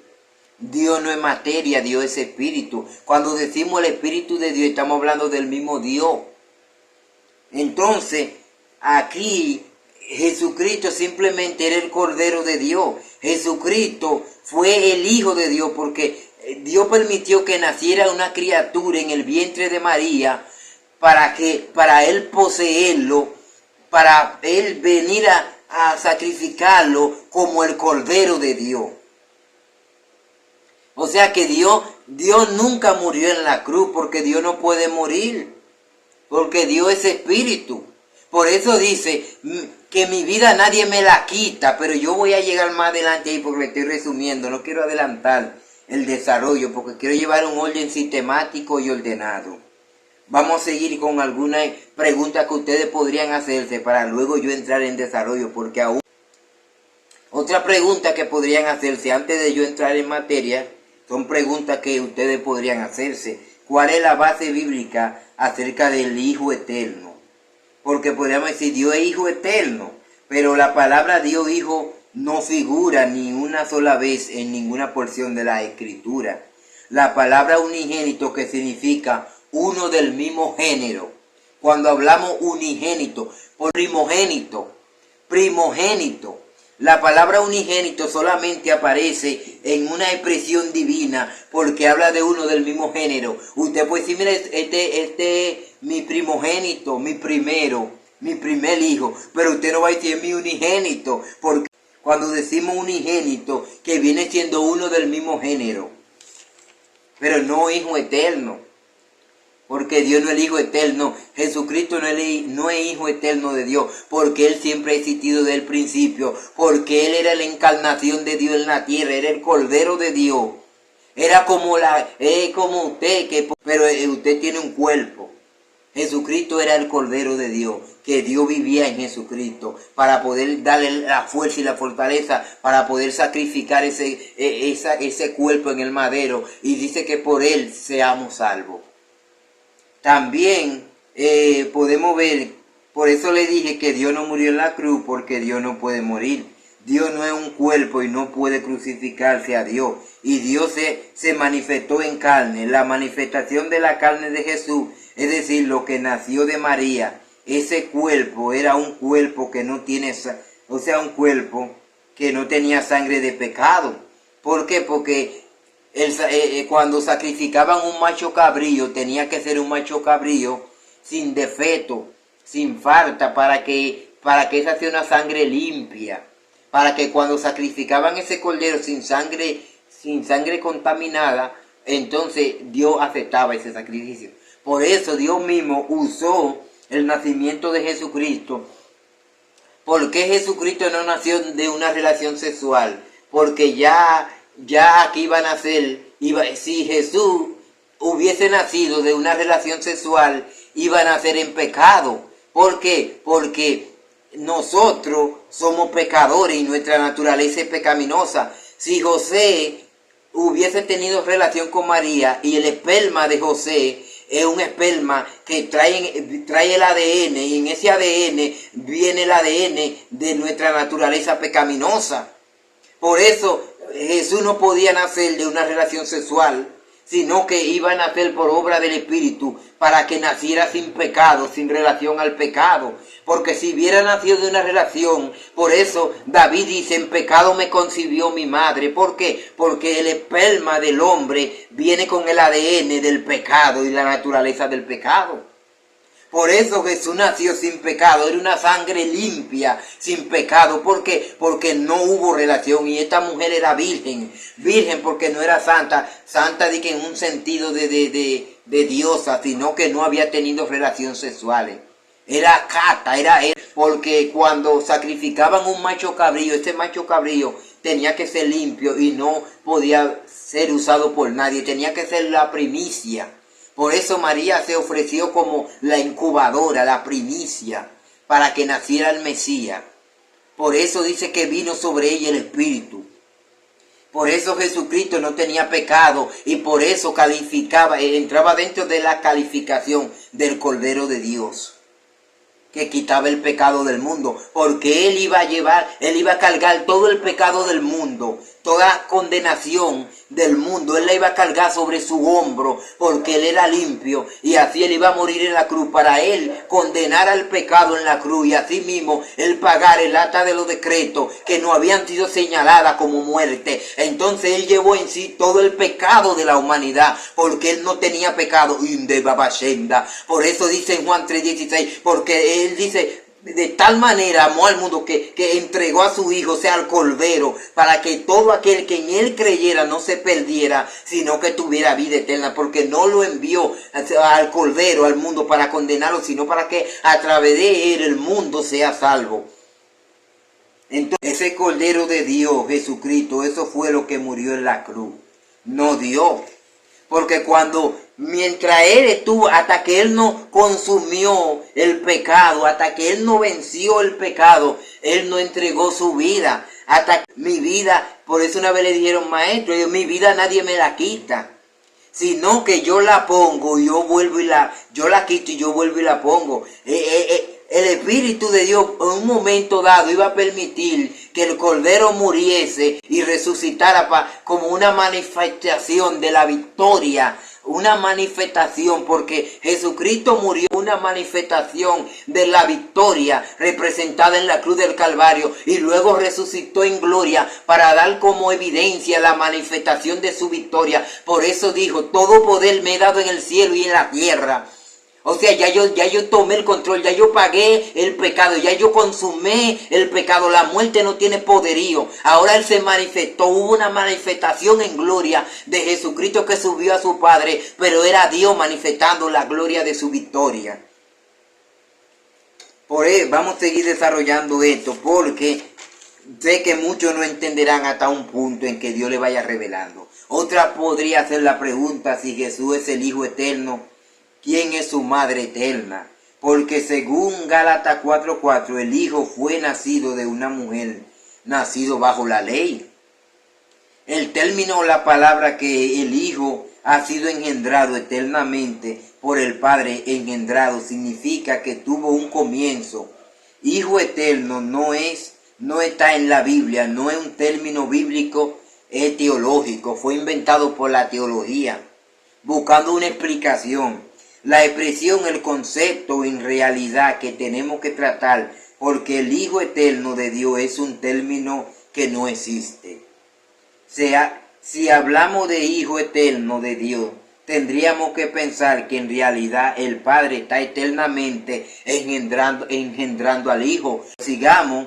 Dios no es materia, Dios es Espíritu. Cuando decimos el Espíritu de Dios, estamos hablando del mismo Dios. Entonces, aquí Jesucristo simplemente era el Cordero de Dios. Jesucristo fue el Hijo de Dios porque Dios permitió que naciera una criatura en el vientre de María para Él poseerlo, para Él venir a sacrificarlo como el Cordero de Dios. O sea que Dios nunca murió en la cruz, porque Dios no puede morir, porque Dios es Espíritu. Por eso dice que mi vida nadie me la quita, pero yo voy a llegar más adelante ahí porque me estoy resumiendo, no quiero adelantar el desarrollo porque quiero llevar un orden sistemático y ordenado. Vamos a seguir con algunas preguntas que ustedes podrían hacerse para luego yo entrar en desarrollo, porque aún otra pregunta que podrían hacerse antes de yo entrar en materia son preguntas que ustedes podrían hacerse. ¿Cuál es la base bíblica acerca del Hijo Eterno? Porque podríamos decir Dios es Hijo Eterno, pero la palabra Dios Hijo no figura ni una sola vez en ninguna porción de la Escritura. La palabra unigénito, que significa uno del mismo género. Cuando hablamos unigénito, por primogénito. La palabra unigénito solamente aparece en una expresión divina porque habla de uno del mismo género. Usted puede decir, mire, este es mi primogénito, mi primer hijo, pero usted no va a decir mi unigénito, porque cuando decimos unigénito, que viene siendo uno del mismo género, pero no hijo eterno. Porque Dios no es el Hijo eterno. Jesucristo no es Hijo eterno de Dios. Porque Él siempre ha existido desde el principio. Porque Él era la encarnación de Dios en la tierra. Era el Cordero de Dios. Era como usted, pero usted tiene un cuerpo. Jesucristo era el Cordero de Dios. Que Dios vivía en Jesucristo. Para poder darle la fuerza y la fortaleza. Para poder sacrificar ese cuerpo en el madero. Y dice que por Él seamos salvos. También podemos ver, por eso le dije que Dios no murió en la cruz, porque Dios no puede morir. Dios no es un cuerpo y no puede crucificarse a Dios. Y Dios se manifestó en carne. La manifestación de la carne de Jesús, es decir, lo que nació de María, ese cuerpo era un cuerpo que no tiene, o sea, un cuerpo que no tenía sangre de pecado. ¿Por qué? Porque cuando sacrificaban un macho cabrío, tenía que ser un macho cabrío sin defecto, sin falta, para que esa sea una sangre limpia, para que cuando sacrificaban ese cordero sin sangre contaminada, entonces Dios aceptaba ese sacrificio. Por eso Dios mismo usó el nacimiento de Jesucristo. ¿Por qué Jesucristo no nació de una relación sexual? Porque ya aquí iba a nacer, si Jesús hubiese nacido de una relación sexual, iba a nacer en pecado. ¿Por qué? Porque nosotros somos pecadores y nuestra naturaleza es pecaminosa. Si José hubiese tenido relación con María y el esperma de José es un esperma que trae el ADN, y en ese ADN viene el ADN de nuestra naturaleza pecaminosa. Por eso Jesús no podía nacer de una relación sexual, sino que iba a nacer por obra del Espíritu, para que naciera sin pecado, sin relación al pecado. Porque si hubiera nacido de una relación, por eso David dice, en pecado me concibió mi madre. ¿Por qué? Porque el esperma del hombre viene con el ADN del pecado y la naturaleza del pecado. Por eso Jesús nació sin pecado, era una sangre limpia, sin pecado. ¿Por qué? Porque no hubo relación, y esta mujer era virgen. Virgen porque no era santa, santa de que en un sentido de diosa, sino que no había tenido relaciones sexuales. Era cata, porque cuando sacrificaban un macho cabrío, ese macho cabrío tenía que ser limpio y no podía ser usado por nadie, tenía que ser la primicia. Por eso María se ofreció como la incubadora, la primicia, para que naciera el Mesías. Por eso dice que vino sobre ella el Espíritu. Por eso Jesucristo no tenía pecado y por eso entraba dentro de la calificación del Cordero de Dios, que quitaba el pecado del mundo, porque Él iba a cargar todo el pecado del mundo, toda condenación del mundo, Él la iba a cargar sobre su hombro, porque Él era limpio, y así Él iba a morir en la cruz, para Él condenar al pecado en la cruz, y así mismo Él pagar el acta de los decretos que no habían sido señaladas como muerte. Entonces Él llevó en sí todo el pecado de la humanidad, porque Él no tenía pecado. Por eso dice en Juan 3:16, porque Él dice, de tal manera amó al mundo que entregó a su Hijo, o sea, al Cordero, para que todo aquel que en Él creyera no se perdiera, sino que tuviera vida eterna, porque no lo envió al Cordero, al mundo, para condenarlo, sino para que a través de Él el mundo sea salvo. Entonces, ese Cordero de Dios, Jesucristo, eso fue lo que murió en la cruz, no Dios. Porque mientras Él estuvo, hasta que Él no consumió el pecado, hasta que Él no venció el pecado, Él no entregó su vida. Hasta mi vida, por eso una vez le dijeron, maestro, mi vida nadie me la quita, sino que yo la pongo, yo la quito y yo vuelvo y la pongo. El Espíritu de Dios en un momento dado iba a permitir que el Cordero muriese y resucitara como una manifestación de la victoria, una manifestación, porque Jesucristo murió, una manifestación de la victoria representada en la cruz del Calvario, y luego resucitó en gloria para dar como evidencia la manifestación de su victoria. Por eso dijo, todo poder me he dado en el cielo y en la tierra. O sea, ya yo tomé el control, ya yo pagué el pecado, ya yo consumé el pecado. La muerte no tiene poderío. Ahora Él se manifestó, hubo una manifestación en gloria de Jesucristo que subió a su Padre, pero era Dios manifestando la gloria de su victoria. Por eso vamos a seguir desarrollando esto, porque sé que muchos no entenderán hasta un punto en que Dios le vaya revelando. Otra podría hacer la pregunta, si Jesús es el Hijo eterno, ¿quién es su madre eterna? Porque según Gálatas 4:4, el Hijo fue nacido de una mujer, nacido bajo la ley. El término o la palabra que el Hijo ha sido engendrado eternamente por el Padre, engendrado, significa que tuvo un comienzo. Hijo eterno no es no está en la Biblia, no es un término bíblico, es teológico, fue inventado por la teología, buscando una explicación. La expresión, el concepto en realidad que tenemos que tratar, porque el Hijo Eterno de Dios es un término que no existe. Si hablamos de Hijo Eterno de Dios, tendríamos que pensar que en realidad el Padre está eternamente engendrando al Hijo. Sigamos,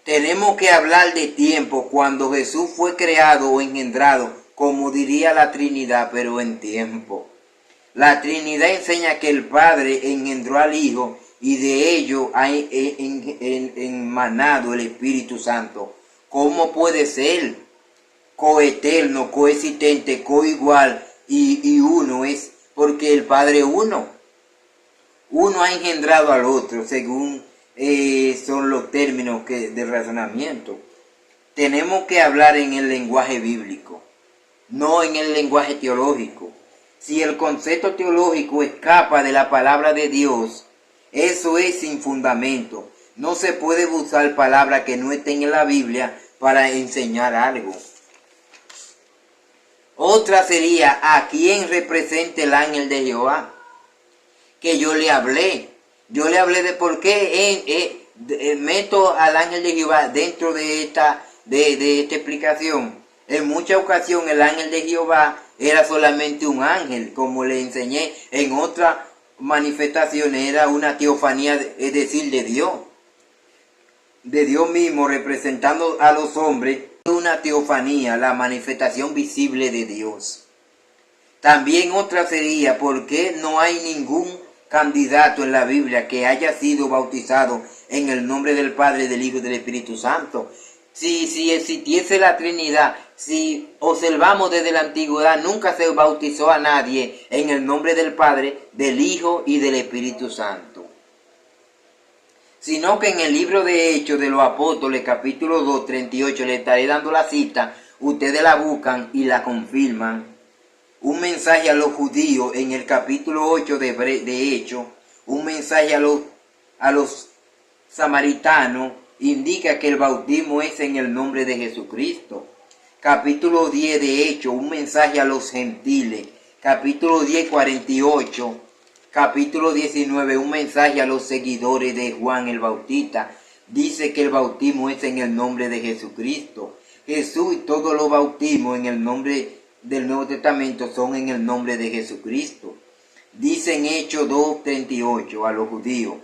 tenemos que hablar de tiempo cuando Jesús fue creado o engendrado, como diría la Trinidad, pero en tiempo. La Trinidad enseña que el Padre engendró al Hijo y de ello ha emanado el Espíritu Santo. ¿Cómo puede ser coeterno, coexistente, coigual y uno? Es porque el Padre es uno. Uno ha engendrado al otro, según son los términos de razonamiento. Tenemos que hablar en el lenguaje bíblico, no en el lenguaje teológico. Si el concepto teológico escapa de la palabra de Dios, eso es sin fundamento. No se puede usar palabras que no estén en la Biblia para enseñar algo. Otra sería, ¿a quién representa el ángel de Jehová? Que yo le hablé. Yo le hablé de por qué meto al ángel de Jehová dentro de esta explicación. En muchas ocasiones el ángel de Jehová era solamente un ángel, como le enseñé. En otras manifestaciones era una teofanía, es decir, de Dios mismo representando a los hombres. Una teofanía, la manifestación visible de Dios. También otra sería, ¿por qué no hay ningún candidato en la Biblia que haya sido bautizado en el nombre del Padre, del Hijo y del Espíritu Santo? Si existiese la Trinidad, si observamos desde la antigüedad, nunca se bautizó a nadie en el nombre del Padre, del Hijo y del Espíritu Santo. Sino que en el libro de Hechos de los Apóstoles, capítulo 2, 38, le estaré dando la cita, ustedes la buscan y la confirman. Un mensaje a los judíos en el capítulo 8 de Hechos, un mensaje a los samaritanos, indica que el bautismo es en el nombre de Jesucristo. Capítulo 10 de Hechos, un mensaje a los gentiles. Capítulo 10, 48. Capítulo 19, un mensaje a los seguidores de Juan el Bautista. Dice que el bautismo es en el nombre de Jesucristo. Jesús y todos los bautismos en el nombre del Nuevo Testamento son en el nombre de Jesucristo. Dice en Hechos 2:38 a los judíos,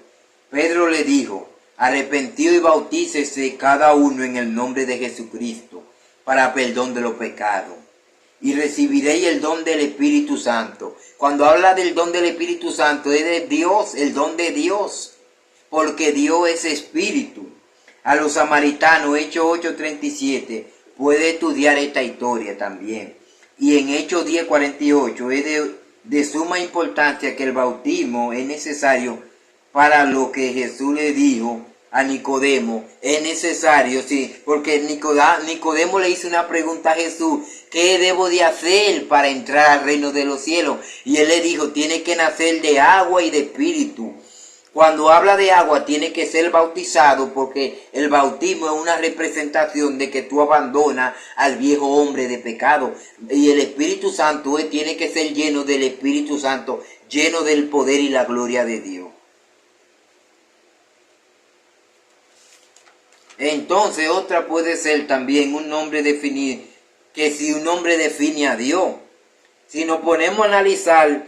Pedro le dijo, arrepentido y bautícese cada uno en el nombre de Jesucristo para perdón de los pecados, y recibiréis el don del Espíritu Santo. Cuando habla del don del Espíritu Santo es de Dios, el don de Dios, porque Dios es Espíritu. A los samaritanos, Hechos 8:37, puede estudiar esta historia también. Y en Hechos 10:48 es de suma importancia que el bautismo es necesario para lo que Jesús le dijo a Nicodemo. Es necesario, sí, porque Nicodemo le hizo una pregunta a Jesús, ¿qué debo de hacer para entrar al reino de los cielos? Y él le dijo, tiene que nacer de agua y de espíritu. Cuando habla de agua tiene que ser bautizado, porque el bautismo es una representación de que tú abandonas al viejo hombre de pecado. Y el Espíritu Santo tiene que ser lleno del Espíritu Santo, lleno del poder y la gloria de Dios. Entonces otra puede ser también un nombre definir, que si un nombre define a Dios. Si nos ponemos a analizar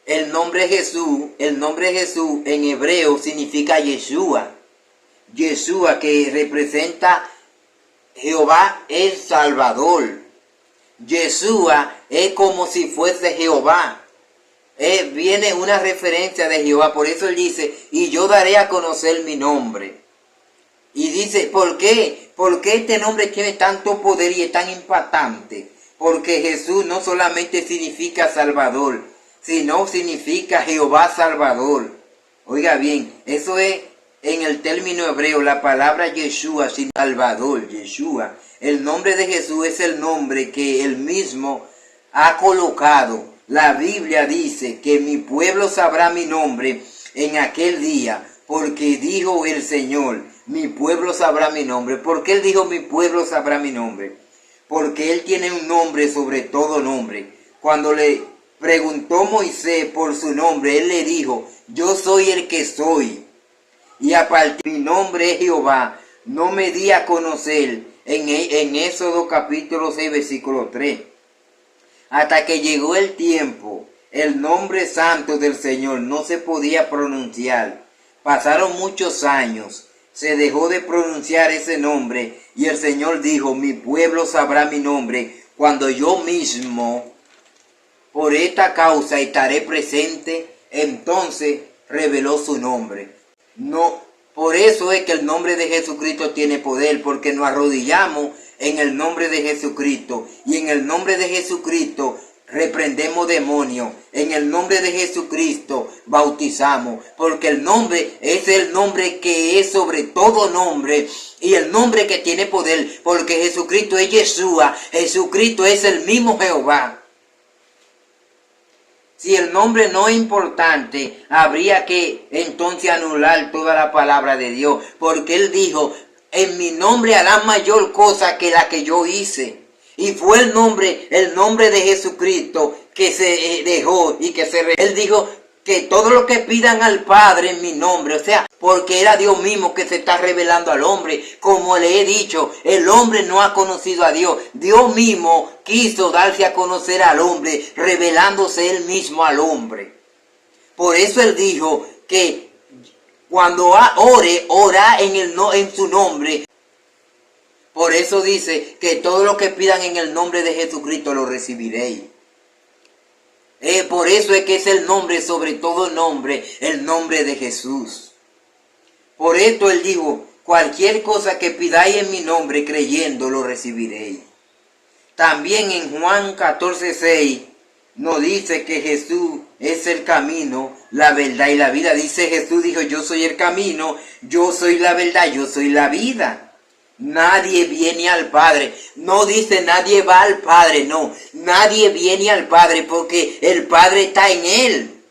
el nombre Jesús en hebreo significa Yeshua. Yeshua, que representa Jehová el Salvador. Yeshua es como si fuese Jehová. Viene una referencia de Jehová, por eso él dice, y yo daré a conocer mi nombre. Y dice, ¿por qué? ¿Por qué este nombre tiene tanto poder y es tan impactante? Porque Jesús no solamente significa Salvador, sino significa Jehová Salvador. Oiga bien, eso es en el término hebreo, la palabra Yeshua, sin Salvador, Yeshua. El nombre de Jesús es el nombre que él mismo ha colocado. La Biblia dice que mi pueblo sabrá mi nombre en aquel día, porque dijo el Señor, mi pueblo sabrá mi nombre. ¿Por qué él dijo mi pueblo sabrá mi nombre? Porque él tiene un nombre sobre todo nombre. Cuando le preguntó Moisés por su nombre, él le dijo, yo soy el que soy. Y a partir de mi nombre es Jehová, no me di a conocer en Éxodo capítulo 6, versículo 3. Hasta que llegó el tiempo, el nombre santo del Señor no se podía pronunciar. Pasaron muchos años, se dejó de pronunciar ese nombre y el Señor dijo, mi pueblo sabrá mi nombre cuando yo mismo por esta causa estaré presente. Entonces reveló su nombre. No, por eso es que el nombre de Jesucristo tiene poder, porque nos arrodillamos en el nombre de Jesucristo y en el nombre de Jesucristo reprendemos demonios, en el nombre de Jesucristo bautizamos, porque el nombre es el nombre que es sobre todo nombre y el nombre que tiene poder, porque Jesucristo es Yeshua, Jesucristo es el mismo Jehová. Si el nombre no es importante, habría que entonces anular toda la palabra de Dios, porque Él dijo, en mi nombre harán mayor cosa que la que yo hice. Y fue el nombre de Jesucristo que se dejó y que Él dijo que todo lo que pidan al Padre en mi nombre, o sea, porque era Dios mismo que se está revelando al hombre. Como le he dicho, el hombre no ha conocido a Dios. Dios mismo quiso darse a conocer al hombre, revelándose Él mismo al hombre. Por eso Él dijo que cuando ore, ora en su nombre. Por eso dice que todo lo que pidan en el nombre de Jesucristo lo recibiréis. Por eso es que es el nombre sobre todo nombre, el nombre de Jesús. Por esto Él dijo, cualquier cosa que pidáis en mi nombre creyendo lo recibiréis. También en Juan 14:6 nos dice que Jesús es el camino, la verdad y la vida. Dice Jesús, dijo, yo soy el camino, yo soy la verdad, yo soy la vida. Nadie viene al Padre. No dice nadie va al Padre, no. Nadie viene al Padre porque el Padre está en Él.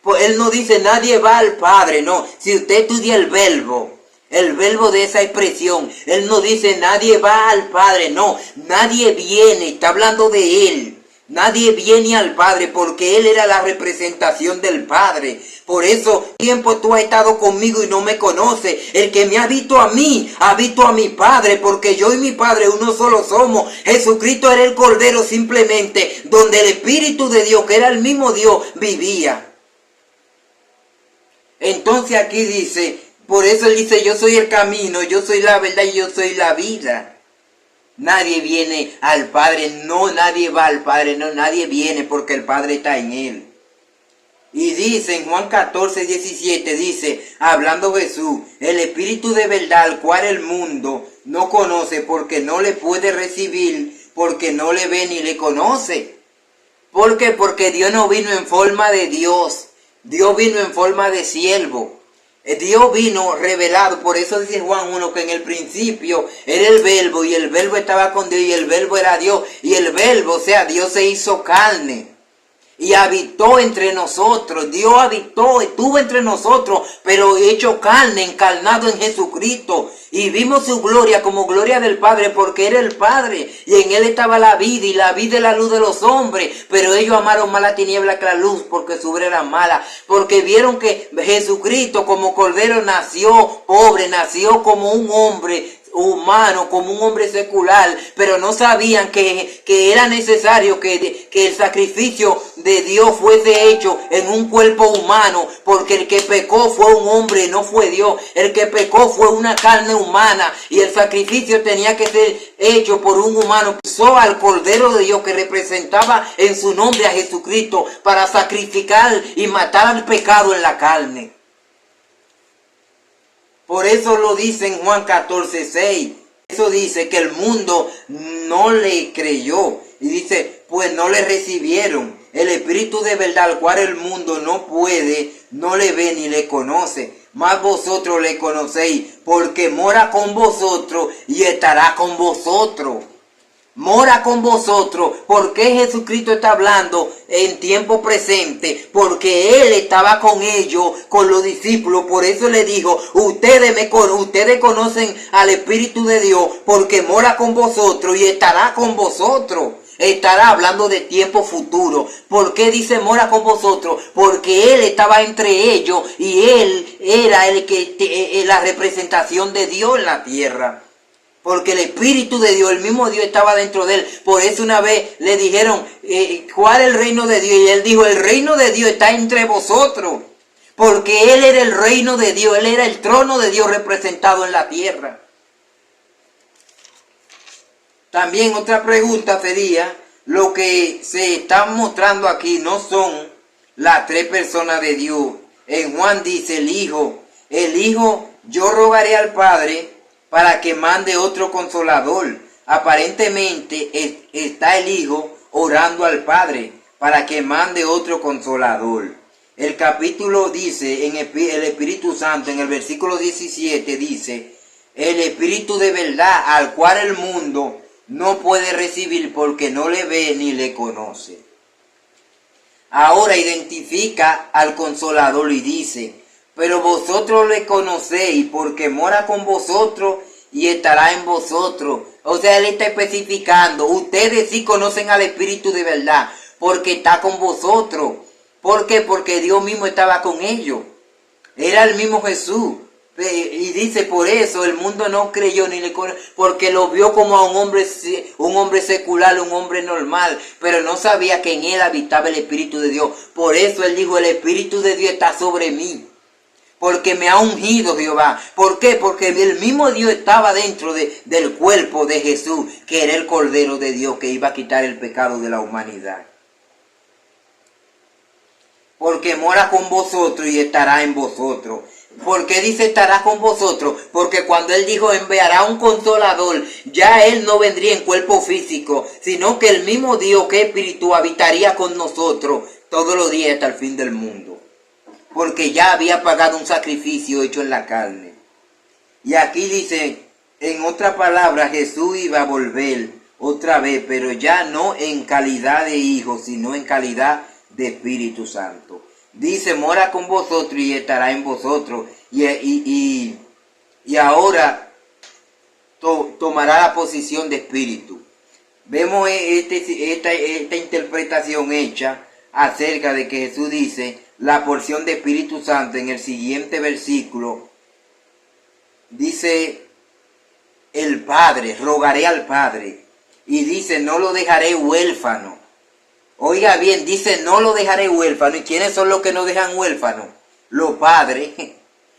Pues Él no dice nadie va al Padre, no. Si usted estudia el verbo de esa expresión, Él no dice nadie va al Padre, no. Nadie viene, está hablando de Él. Nadie viene al Padre porque Él era la representación del Padre. Por eso tiempo tú has estado conmigo y no me conoces. El que me ha visto a mí, ha visto a mi Padre, porque yo y mi Padre uno solo somos. Jesucristo era el Cordero simplemente, donde el Espíritu de Dios, que era el mismo Dios, vivía. Entonces aquí dice, por eso Él dice, yo soy el camino, yo soy la verdad y yo soy la vida. Nadie viene al Padre, no, nadie va al Padre, no, nadie viene porque el Padre está en Él. Y dice en Juan 14:17, dice, hablando Jesús, el Espíritu de verdad, al cual el mundo no conoce porque no le puede recibir, porque no le ve ni le conoce. ¿Por qué? Porque Dios no vino en forma de Dios, Dios vino en forma de siervo. Dios vino revelado, por eso dice Juan 1 que en el principio era el verbo y el verbo estaba con Dios y el verbo era Dios y el verbo, o sea, Dios se hizo carne y habitó entre nosotros. Dios habitó, estuvo entre nosotros, pero hecho carne, encarnado en Jesucristo. Y vimos su gloria como gloria del Padre, porque era el Padre. Y en Él estaba la vida, y la vida es la luz de los hombres. Pero ellos amaron más la tiniebla que la luz, porque su obra era mala. Porque vieron que Jesucristo como Cordero nació pobre, nació como un hombre humano, como un hombre secular, pero no sabían que era necesario que el sacrificio de Dios fuese hecho en un cuerpo humano, porque el que pecó fue un hombre, no fue Dios. El que pecó fue una carne humana y el sacrificio tenía que ser hecho por un humano. Puso al Cordero de Dios que representaba en su nombre a Jesucristo para sacrificar y matar al pecado en la carne. Por eso lo dice en Juan 14:6. Eso dice que el mundo no le creyó. Y dice, pues no le recibieron. El Espíritu de verdad, al cual el mundo no puede, no le ve ni le conoce. Mas vosotros le conocéis, porque mora con vosotros y estará con vosotros. mora con vosotros. ¿Por qué Jesucristo está hablando en tiempo presente? Porque Él estaba con ellos, con los discípulos. Por eso le dijo, ustedes conocen al Espíritu de Dios, porque mora con vosotros y estará con vosotros. Estará hablando de tiempo futuro. ¿Por qué dice mora con vosotros? Porque Él estaba entre ellos y Él era la representación de Dios en la tierra. Porque el Espíritu de Dios, el mismo Dios estaba dentro de él. Por eso una vez le dijeron, ¿cuál es el reino de Dios? Y él dijo, el reino de Dios está entre vosotros. Porque él era el reino de Dios, él era el trono de Dios representado en la tierra. También otra pregunta sería, lo que se está mostrando aquí no son las tres personas de Dios. En Juan dice el Hijo, yo rogaré al Padre para que mande otro consolador. Aparentemente está el Hijo orando al Padre para que mande otro consolador. El capítulo dice, en el Espíritu Santo, en el versículo 17 dice, el Espíritu de verdad al cual el mundo no puede recibir porque no le ve ni le conoce. Ahora identifica al Consolador y dice, pero vosotros le conocéis porque mora con vosotros y estará en vosotros. O sea, él está especificando, ustedes sí conocen al Espíritu de verdad porque está con vosotros. ¿Por qué? Porque Dios mismo estaba con ellos. Era el mismo Jesús. Y dice, por eso el mundo no creyó ni le conoció, porque lo vio como a un hombre secular, un hombre normal, pero no sabía que en él habitaba el Espíritu de Dios. Por eso él dijo, el Espíritu de Dios está sobre mí, porque me ha ungido Jehová. ¿Por qué? Porque el mismo Dios estaba dentro del cuerpo de Jesús, que era el Cordero de Dios que iba a quitar el pecado de la humanidad. Porque mora con vosotros y estará en vosotros. ¿Por qué dice estará con vosotros? Porque cuando él dijo enviará un consolador, ya él no vendría en cuerpo físico, sino que el mismo Dios que es espíritu habitaría con nosotros todos los días hasta el fin del mundo. Porque ya había pagado un sacrificio hecho en la carne. Y aquí dice, en otra palabra, Jesús iba a volver otra vez, pero ya no en calidad de hijo, sino en calidad de Espíritu Santo. Dice, mora con vosotros y estará en vosotros. Y ahora tomará la posición de Espíritu. Vemos esta interpretación hecha acerca de que Jesús dice la porción de Espíritu Santo en el siguiente versículo. Dice, el Padre, rogaré al Padre. Y dice, no lo dejaré huérfano. Oiga bien, dice, no lo dejaré huérfano. ¿Y quiénes son los que no dejan huérfano? Los padres.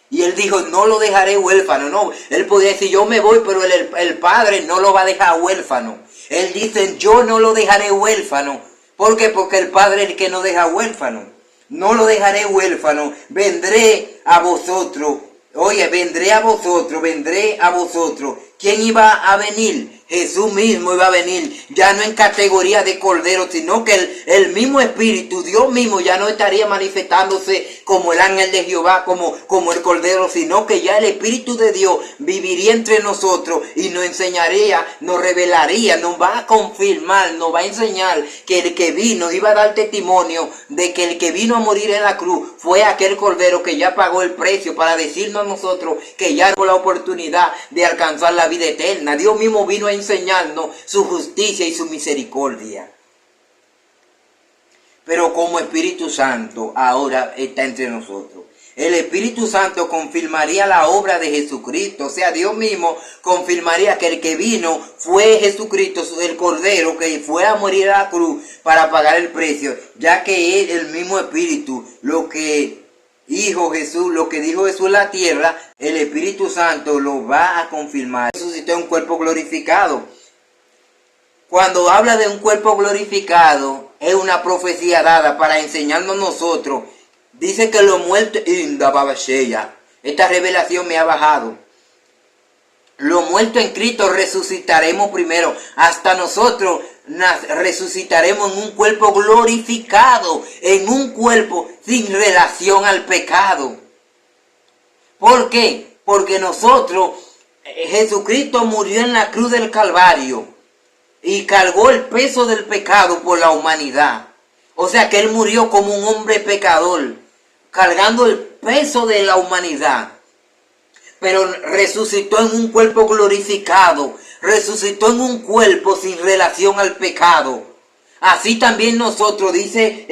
Y él dijo, no lo dejaré huérfano. No, él podía decir, yo me voy, pero el padre no lo va a dejar huérfano. Él dice, yo no lo dejaré huérfano. ¿Por qué? Porque el padre es el que no deja huérfano. No lo dejaré huérfano. Vendré a vosotros. Oye, vendré a vosotros. ¿Quién iba a venir? Jesús mismo iba a venir, ya no en categoría de cordero, sino que el mismo Espíritu, Dios mismo, ya no estaría manifestándose como el ángel de Jehová, como el cordero, sino que ya el Espíritu de Dios viviría entre nosotros y nos enseñaría, nos revelaría, nos va a confirmar, nos va a enseñar que el que vino, iba a dar testimonio de que el que vino a morir en la cruz fue aquel cordero que ya pagó el precio para decirnos a nosotros que ya tuvo la oportunidad de alcanzar la vida eterna. Dios mismo vino a enseñarnos su justicia y su misericordia. Pero como Espíritu Santo ahora está entre nosotros. El Espíritu Santo confirmaría la obra de Jesucristo. O sea, Dios mismo confirmaría que el que vino fue Jesucristo, el Cordero, que fue a morir a la cruz para pagar el precio. Ya que es el mismo Espíritu, lo que dijo Jesús en la tierra, el Espíritu Santo lo va a confirmar. Resucitó un cuerpo glorificado. Cuando habla de un cuerpo glorificado, es una profecía dada para enseñarnos nosotros. Dice que los muertos, esta revelación me ha bajado. Los muertos en Cristo resucitaremos primero. Hasta nosotros resucitaremos en un cuerpo glorificado, en un cuerpo sin relación al pecado. ¿Por qué? Porque Jesucristo murió en la cruz del Calvario. y cargó el peso del pecado por la humanidad. O sea que Él murió como un hombre pecador, cargando el peso de la humanidad. Pero resucitó en un cuerpo glorificado, resucitó en un cuerpo sin relación al pecado. Así también nosotros, dice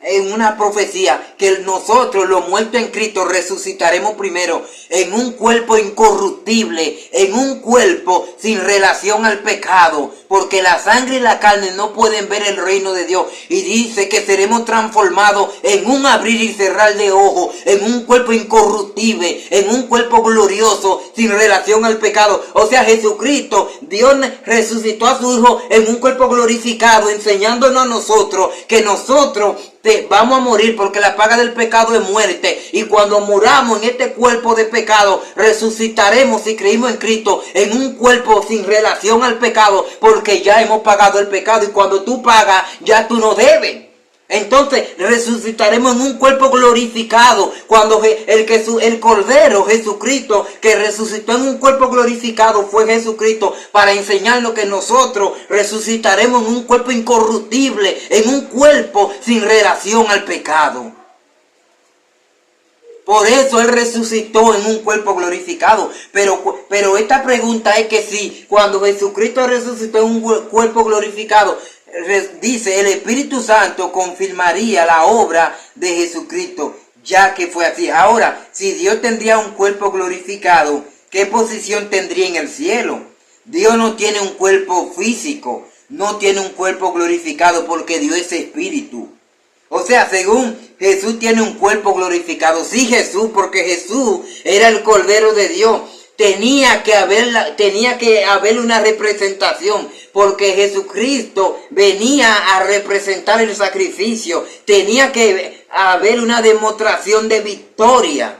en una profecía, que nosotros los muertos en Cristo resucitaremos primero en un cuerpo incorruptible, en un cuerpo sin relación al pecado, porque la sangre y la carne no pueden ver el reino de Dios. Y dice que seremos transformados en un abrir y cerrar de ojos, en un cuerpo incorruptible, en un cuerpo glorioso, sin relación al pecado. O sea, Jesucristo, Dios resucitó a su Hijo en un cuerpo glorificado, enseñándonos a nosotros que nosotros vamos a morir, porque la paga del pecado es muerte, y cuando muramos en este cuerpo de pecado, resucitaremos si creímos en Cristo en un cuerpo sin relación al pecado, porque ya hemos pagado el pecado, y cuando tú pagas ya tú no debes. Entonces resucitaremos en un cuerpo glorificado, cuando el Cordero Jesucristo, que resucitó en un cuerpo glorificado, fue Jesucristo, para enseñarnos que nosotros resucitaremos en un cuerpo incorruptible, en un cuerpo sin relación al pecado. Por eso Él resucitó en un cuerpo glorificado. Pero esta pregunta es que si cuando Jesucristo resucitó en un cuerpo glorificado, dice, el Espíritu Santo confirmaría la obra de Jesucristo, ya que fue así. Ahora, si Dios tendría un cuerpo glorificado, ¿qué posición tendría en el cielo? Dios no tiene un cuerpo físico, no tiene un cuerpo glorificado, porque Dios es espíritu. O sea, según Jesús tiene un cuerpo glorificado. Sí, Jesús, porque Jesús era el Cordero de Dios. Tenía que haber una representación, porque Jesucristo venía a representar el sacrificio. Tenía que haber una demostración de victoria.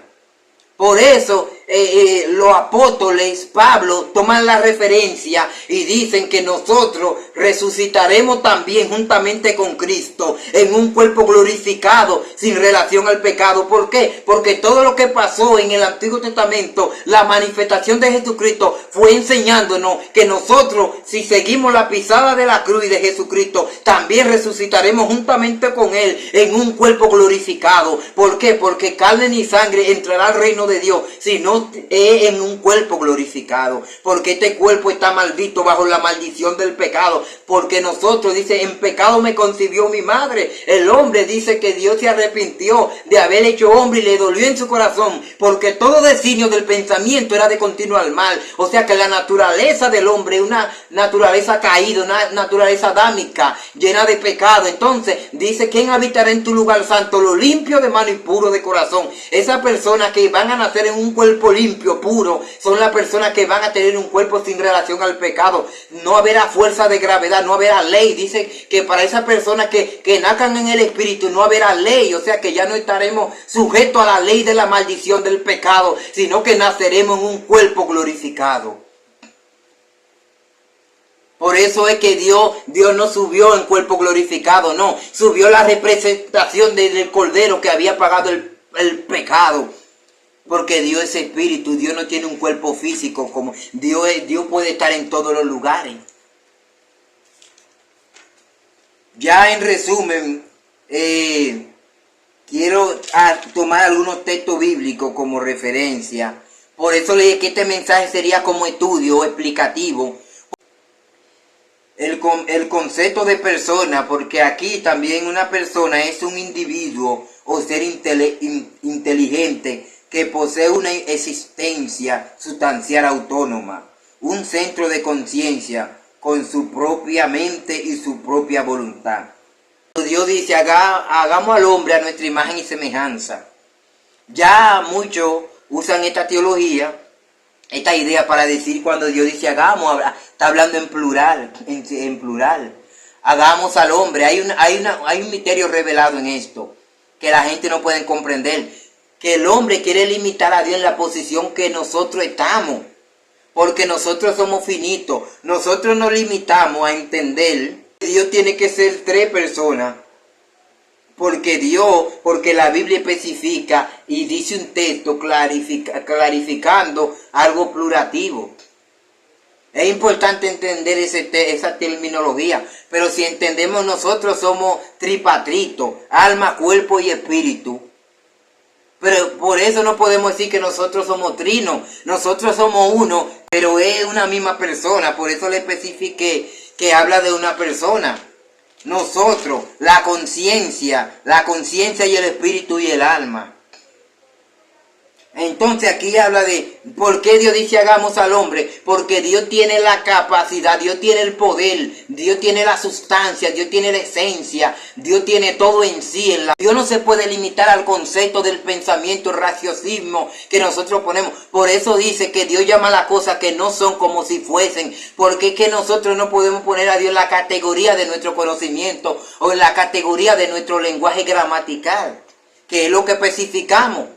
Por eso los apóstoles, Pablo, toman la referencia y dicen que nosotros resucitaremos también juntamente con Cristo en un cuerpo glorificado sin relación al pecado. ¿Por qué? Porque todo lo que pasó en el Antiguo Testamento, la manifestación de Jesucristo, fue enseñándonos que nosotros, si seguimos la pisada de la cruz y de Jesucristo, también resucitaremos juntamente con Él en un cuerpo glorificado. ¿Por qué? Porque carne ni sangre entrará al reino de Dios, sino en un cuerpo glorificado, porque este cuerpo está maldito bajo la maldición del pecado, porque nosotros, dice, en pecado me concibió mi madre. El hombre dice que Dios se arrepintió de haber hecho hombre y le dolió en su corazón, porque todo designio del pensamiento era de continuo al mal. O sea que la naturaleza del hombre es una naturaleza caída, una naturaleza adámica, llena de pecado. Entonces dice, ¿quién habitará en tu lugar santo? Lo limpio de mano y puro de corazón. Esas personas que van a nacer en un cuerpo limpio, puro, son las personas que van a tener un cuerpo sin relación al pecado. No habrá fuerza de gravedad, no habrá ley. Dice que para esas personas que nazcan en el Espíritu no habrá ley. O sea que ya no estaremos sujetos a la ley de la maldición del pecado, sino que naceremos en un cuerpo glorificado. Por eso es que Dios no subió en cuerpo glorificado, no. Subió la representación del Cordero que había pagado el pecado. Porque Dios es espíritu, Dios no tiene un cuerpo físico, como Dios puede estar en todos los lugares. Ya en resumen, quiero tomar algunos textos bíblicos como referencia. Por eso le dije que este mensaje sería como estudio explicativo. El concepto de persona, porque aquí también una persona es un individuo o ser inteligente que posee una existencia sustancial autónoma, un centro de conciencia con su propia mente y su propia voluntad. Dios dice, hagamos al hombre a nuestra imagen y semejanza. Ya muchos usan esta teología, esta idea para decir cuando Dios dice hagamos, está hablando en plural, en plural. Hagamos al hombre. Hay un misterio revelado en esto que la gente no puede comprender. Que el hombre quiere limitar a Dios en la posición que nosotros estamos, porque nosotros somos finitos. Nosotros nos limitamos a entender que Dios tiene que ser tres personas, porque la Biblia especifica y dice un texto clarificando algo plurativo. Es importante entender esa terminología, pero si entendemos nosotros somos tripatrito, alma, cuerpo y espíritu. Pero por eso no podemos decir que nosotros somos trinos, nosotros somos uno, pero es una misma persona, por eso le especifiqué que habla de una persona. Nosotros, la conciencia y el espíritu y el alma. Entonces aquí habla de por qué Dios dice hagamos al hombre, porque Dios tiene la capacidad, Dios tiene el poder, Dios tiene la sustancia, Dios tiene la esencia, Dios tiene todo en sí. Dios no se puede limitar al concepto del pensamiento, el raciocinio que nosotros ponemos. Por eso dice que Dios llama a las cosas que no son como si fuesen, porque es que nosotros no podemos poner a Dios en la categoría de nuestro conocimiento o en la categoría de nuestro lenguaje gramatical, que es lo que especificamos.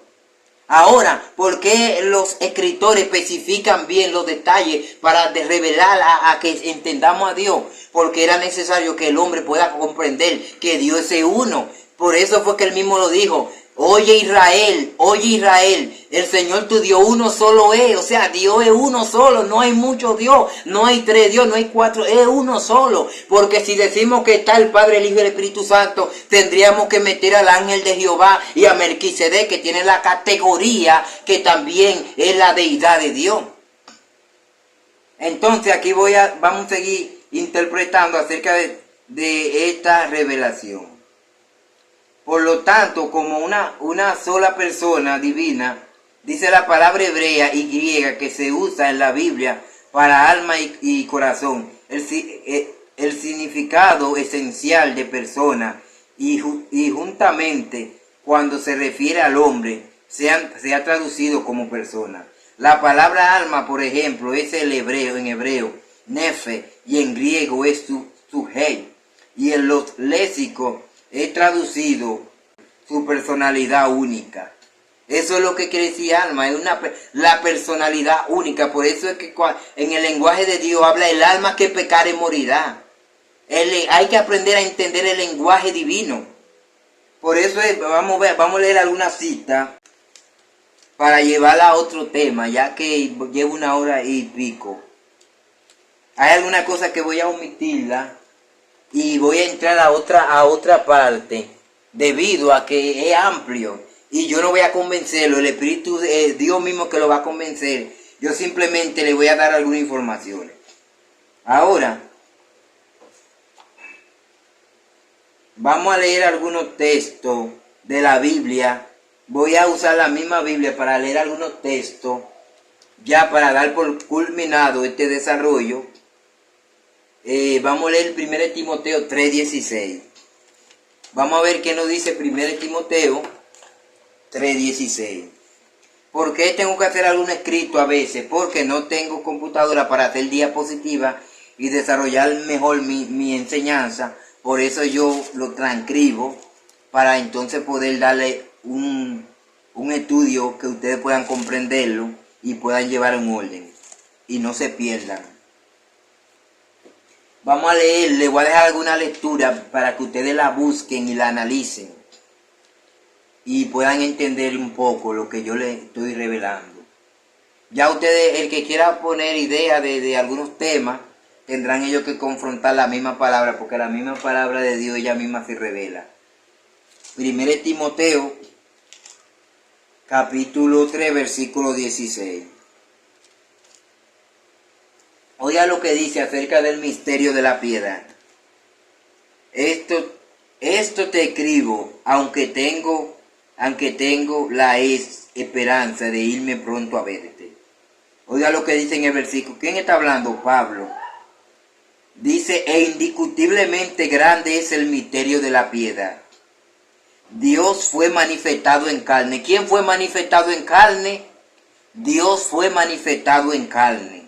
Ahora, ¿por qué los escritores especifican bien los detalles para revelar a que entendamos a Dios? Porque era necesario que el hombre pueda comprender que Dios es uno. Por eso fue que él mismo lo dijo. Oye Israel, el Señor tu Dios uno solo es. O sea, Dios es uno solo, no hay mucho Dios, no hay tres Dios, no hay cuatro, es uno solo. Porque si decimos que está el Padre, el Hijo y el Espíritu Santo, tendríamos que meter al ángel de Jehová y a Melquisedec, que tiene la categoría que también es la deidad de Dios. Entonces aquí vamos a seguir interpretando acerca de esta revelación. Por lo tanto, como una sola persona divina, dice la palabra hebrea y griega que se usa en la Biblia para alma y corazón. El significado esencial de persona y juntamente cuando se refiere al hombre se ha traducido como persona. La palabra alma, por ejemplo, es en hebreo, nefe, y en griego es sujei. Y en los léxicos he traducido su personalidad única. Eso es lo que quiere decir alma, es la personalidad única. Por eso es que en el lenguaje de Dios habla el alma que pecare morirá. Hay que aprender a entender el lenguaje divino. Por eso vamos a leer alguna cita para llevarla a otro tema, ya que llevo 1 hora y pico. Hay alguna cosa que voy a omitirla y voy a entrar a otra parte, debido a que es amplio y yo no voy a convencerlo, el Espíritu de Dios mismo que lo va a convencer. Yo simplemente le voy a dar algunas informaciones. Ahora, vamos a leer algunos textos de la Biblia. Voy a usar la misma Biblia para leer algunos textos, ya para dar por culminado este desarrollo. Vamos a leer 1 Timoteo 3:16. Vamos a ver qué nos dice 1 Timoteo 3:16. ¿Por qué tengo que hacer algún escrito a veces? Porque no tengo computadora para hacer diapositivas y desarrollar mejor mi enseñanza. Por eso yo lo transcribo para entonces poder darle un estudio que ustedes puedan comprenderlo y puedan llevar en orden y no se pierdan. Vamos a leer, les voy a dejar alguna lectura para que ustedes la busquen y la analicen y puedan entender un poco lo que yo les estoy revelando. Ya ustedes, el que quiera poner idea de algunos temas, tendrán ellos que confrontar la misma palabra, porque la misma palabra de Dios ella misma se revela. 1 Timoteo, capítulo 3, versículo 16. Oiga lo que dice acerca del misterio de la piedad. Esto te escribo, aunque tengo la esperanza de irme pronto a verte. Oiga lo que dice en el versículo. ¿Quién está hablando? Pablo. Dice, e indiscutiblemente grande es el misterio de la piedad. Dios fue manifestado en carne. ¿Quién fue manifestado en carne? Dios fue manifestado en carne.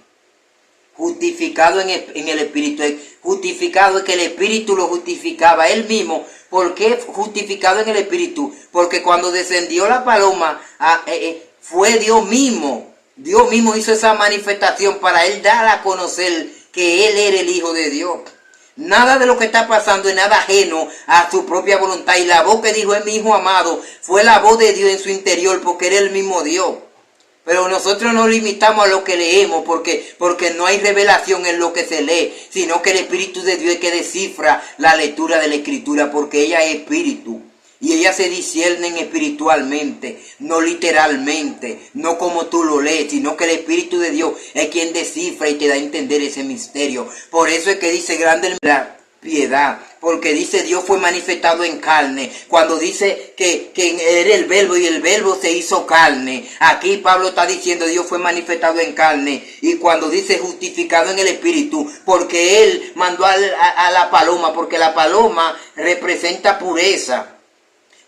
Justificado en el Espíritu. Justificado es que el Espíritu lo justificaba él mismo. ¿Por qué justificado en el Espíritu? Porque cuando descendió la paloma, fue Dios mismo. Dios mismo hizo esa manifestación para él dar a conocer que él era el Hijo de Dios. Nada de lo que está pasando es nada ajeno a su propia voluntad. Y la voz que dijo es mi Hijo amado fue la voz de Dios en su interior, porque era el mismo Dios. Pero nosotros nos limitamos a lo que leemos porque no hay revelación en lo que se lee, sino que el Espíritu de Dios es que descifra la lectura de la Escritura, porque ella es espíritu. Y ellas se disciernen espiritualmente, no literalmente, no como tú lo lees, sino que el Espíritu de Dios es quien descifra y te da a entender ese misterio. Por eso es que dice grande la piedad, porque dice Dios fue manifestado en carne. Cuando dice que era el verbo y el verbo se hizo carne, aquí Pablo está diciendo Dios fue manifestado en carne. Y cuando dice justificado en el Espíritu, porque Él mandó a la paloma, porque la paloma representa pureza,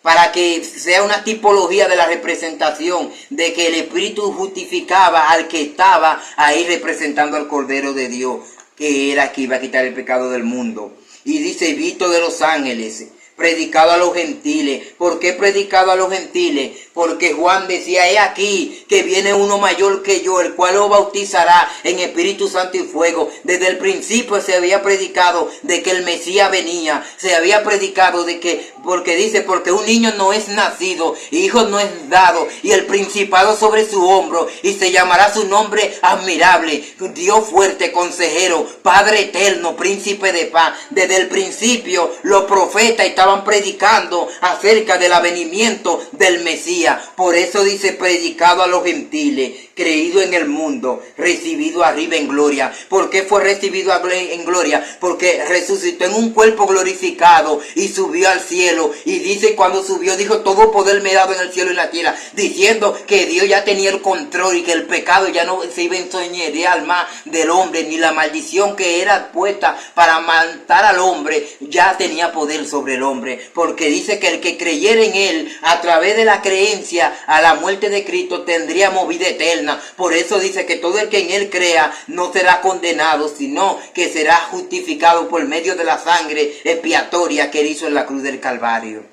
para que sea una tipología de la representación de que el Espíritu justificaba al que estaba ahí representando al Cordero de Dios, que era que iba a quitar el pecado del mundo. Y dice, visto de los ángeles, predicado a los gentiles. ¿Por qué predicado a los gentiles? Porque Juan decía, he aquí que viene uno mayor que yo, el cual os bautizará en Espíritu Santo y fuego. Desde el principio se había predicado de que el Mesías venía. Se había predicado de que, porque dice, porque un niño no es nacido, hijo no es dado, y el principado sobre su hombro, y se llamará su nombre admirable, Dios fuerte, consejero, Padre eterno, príncipe de paz. Desde el principio los profetas estaban predicando acerca del avenimiento del Mesías. Por eso dice, predicado a los gentiles, creído en el mundo, recibido arriba en gloria. ¿Por qué fue recibido en gloria? Porque resucitó en un cuerpo glorificado y subió al cielo. Y dice, cuando subió, dijo, todo poder me he dado en el cielo y en la tierra, diciendo que Dios ya tenía el control y que el pecado ya no se iba a enseñorear más del hombre, ni la maldición que era puesta para matar al hombre ya tenía poder sobre el hombre. Porque dice que el que creyera en Él, a través de la creencia a la muerte de Cristo, tendríamos vida eterna. Por eso dice que todo el que en Él crea no será condenado, sino que será justificado por medio de la sangre expiatoria que Él hizo en la cruz del Calvario.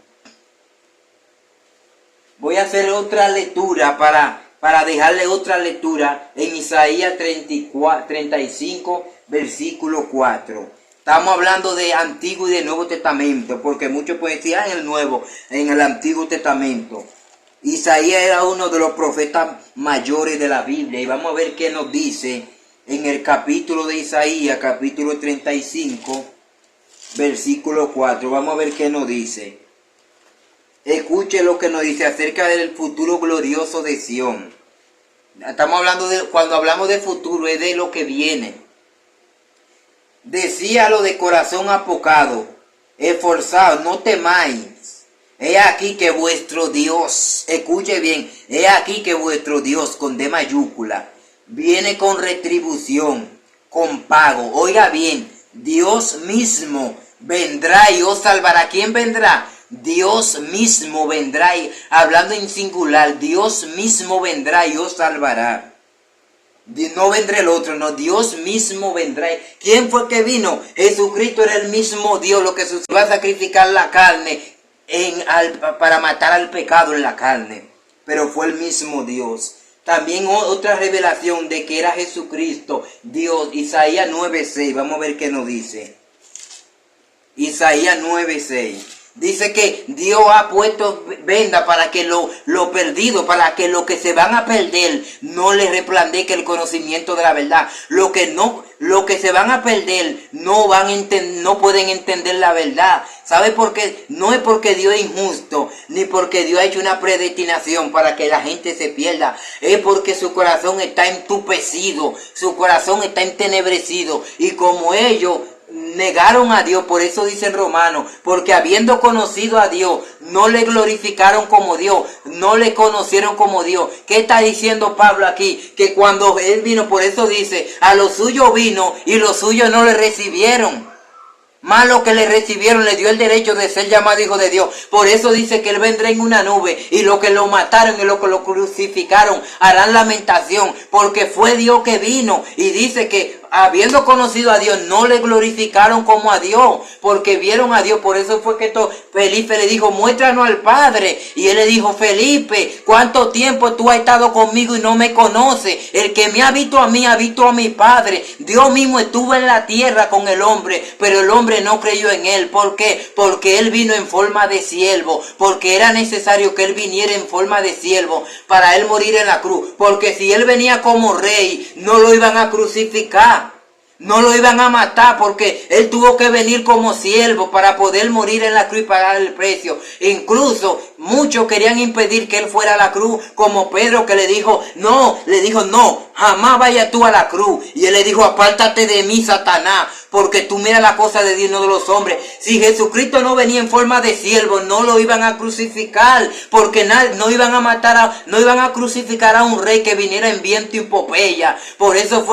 Voy a hacer otra lectura para dejarle otra lectura en Isaías 35, versículo 4. Estamos hablando de Antiguo y de Nuevo Testamento, porque muchos pueden decir, en el Nuevo, en el Antiguo Testamento. Isaías era uno de los profetas mayores de la Biblia, y vamos a ver qué nos dice en el capítulo de Isaías, capítulo 35, versículo 4. Vamos a ver qué nos dice. Escuche lo que nos dice acerca del futuro glorioso de Sión. Estamos hablando de, cuando hablamos de futuro, es de lo que viene. Decía lo de corazón apocado, esforzado, no temáis. He aquí que vuestro Dios, escuche bien, he aquí que vuestro Dios, con D mayúscula, viene con retribución, con pago. Oiga bien, Dios mismo vendrá y os salvará. ¿Quién vendrá? Dios mismo vendrá, y hablando en singular, Dios mismo vendrá y os salvará. No vendrá el otro, no, Dios mismo vendrá. ¿Quién fue que vino? Jesucristo era el mismo Dios, lo que iba a sacrificar la carne para matar al pecado en la carne, pero fue el mismo Dios. También otra revelación de que era Jesucristo, Dios, Isaías 9:6, vamos a ver qué nos dice. Isaías 9:6. Dice que Dios ha puesto venda para que lo perdido, para que lo que se van a perder no les resplandezca el conocimiento de la verdad. Lo que se van a perder no pueden entender la verdad. ¿Sabe por qué? No es porque Dios es injusto, ni porque Dios ha hecho una predestinación para que la gente se pierda. Es porque su corazón está entupecido, su corazón está entenebrecido. Y como ellos negaron a Dios, por eso dicen Romanos, porque habiendo conocido a Dios, no le glorificaron como Dios, no le conocieron como Dios. ¿Qué está diciendo Pablo aquí? Que cuando Él vino, por eso dice, a los suyos vino y los suyos no le recibieron. Más los que le recibieron le dio el derecho de ser llamado hijo de Dios. Por eso dice que Él vendrá en una nube, y los que lo mataron y los que lo crucificaron harán lamentación, porque fue Dios que vino. Y dice que habiendo conocido a Dios, no le glorificaron como a Dios, porque vieron a Dios. Por eso fue que Felipe le dijo, muéstranos al Padre. Y él le dijo, Felipe, ¿cuánto tiempo tú has estado conmigo y no me conoces? El que me ha visto a mí, ha visto a mi Padre. Dios mismo estuvo en la tierra con el hombre, pero el hombre no creyó en él. ¿Por qué? Porque él vino en forma de siervo, porque era necesario que él viniera en forma de siervo para él morir en la cruz. Porque si él venía como rey, no lo iban a crucificar, no lo iban a matar, porque él tuvo que venir como siervo para poder morir en la cruz y pagar el precio. Incluso muchos querían impedir que él fuera a la cruz, como Pedro, que le dijo, no, jamás vaya tú a la cruz. Y él le dijo, apártate de mí, Satanás, porque tú miras la cosa de Dios, no de los hombres. Si Jesucristo no venía en forma de siervo, no lo iban a crucificar, porque no iban a matar, no iban a crucificar a un rey que viniera en viento y popeya. Por eso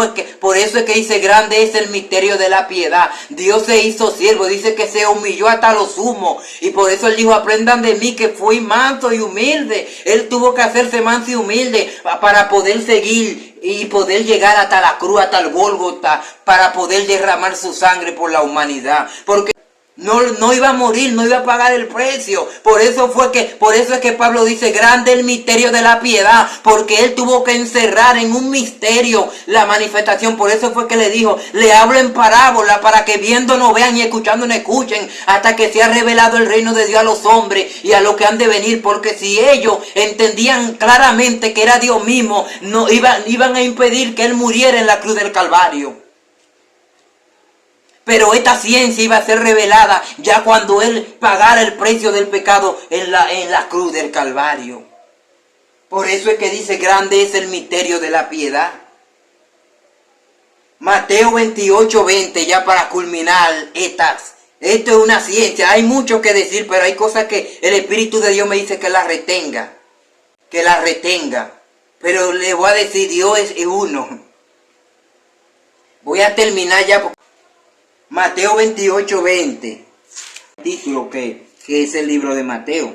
es que dice, grande es el misterio de la piedad. Dios se hizo siervo, dice que se humilló hasta lo sumo, y por eso él dijo, aprendan de mí que fui manso y humilde. Él tuvo que hacerse manso y humilde para poder seguir y poder llegar hasta la cruz, hasta el Gólgota, para poder derramar su sangre por la humanidad. Porque no iba a morir, no iba a pagar el precio. Por eso es que Pablo dice, grande el misterio de la piedad, porque él tuvo que encerrar en un misterio la manifestación. Por eso fue que le dijo, le hablo en parábola, para que viendo no vean y escuchando no escuchen, hasta que sea revelado el reino de Dios a los hombres y a los que han de venir. Porque si ellos entendían claramente que era Dios mismo, no iban a impedir que él muriera en la cruz del Calvario. Pero esta ciencia iba a ser revelada ya cuando él pagara el precio del pecado en la cruz del Calvario. Por eso es que dice, grande es el misterio de la piedad. Mateo 28:20, ya para culminar esto es una ciencia. Hay mucho que decir, pero hay cosas que el Espíritu de Dios me dice que la retenga. Pero le voy a decir, Dios es uno. Voy a terminar ya. Mateo 28:20, título que es el libro de Mateo.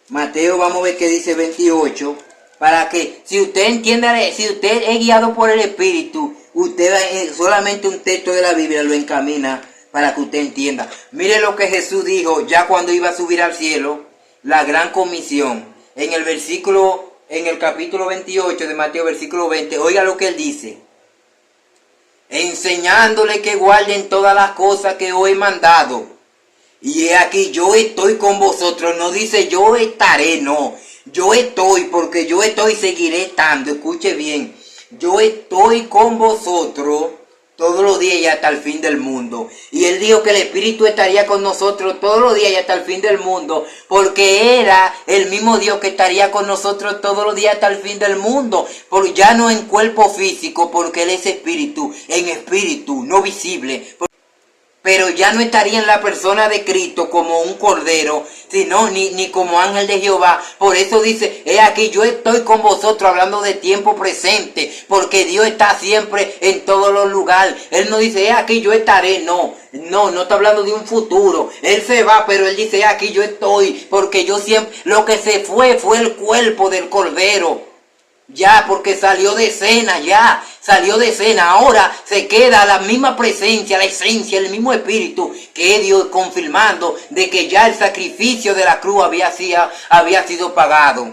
Mateo, vamos a ver qué dice 28, para que si usted entienda, si usted es guiado por el Espíritu, usted solamente un texto de la Biblia lo encamina para que usted entienda. Mire lo que Jesús dijo ya cuando iba a subir al cielo, la gran comisión. En el capítulo 28 de Mateo, versículo 20, oiga lo que él dice. Enseñándole que guarden todas las cosas que os he mandado. Y he aquí, yo estoy con vosotros. No dice yo estaré, no. Yo estoy, porque yo estoy y seguiré estando. Escuche bien. Yo estoy con vosotros todos los días y hasta el fin del mundo. Y él dijo que el Espíritu estaría con nosotros todos los días y hasta el fin del mundo, porque era el mismo Dios que estaría con nosotros todos los días hasta el fin del mundo, ya no en cuerpo físico, porque él es espíritu, en espíritu, no visible. Pero ya no estaría en la persona de Cristo como un cordero, sino ni como ángel de Jehová. Por eso dice, he aquí yo estoy con vosotros, hablando de tiempo presente, porque Dios está siempre en todos los lugares. Él no dice, he aquí yo estaré, no está hablando de un futuro. Él se va, pero él dice, aquí yo estoy, porque yo siempre, lo que se fue el cuerpo del cordero. Ya, porque salió de escena, ahora se queda la misma presencia, la esencia, el mismo espíritu que Dios, confirmando de que ya el sacrificio de la cruz había sido pagado.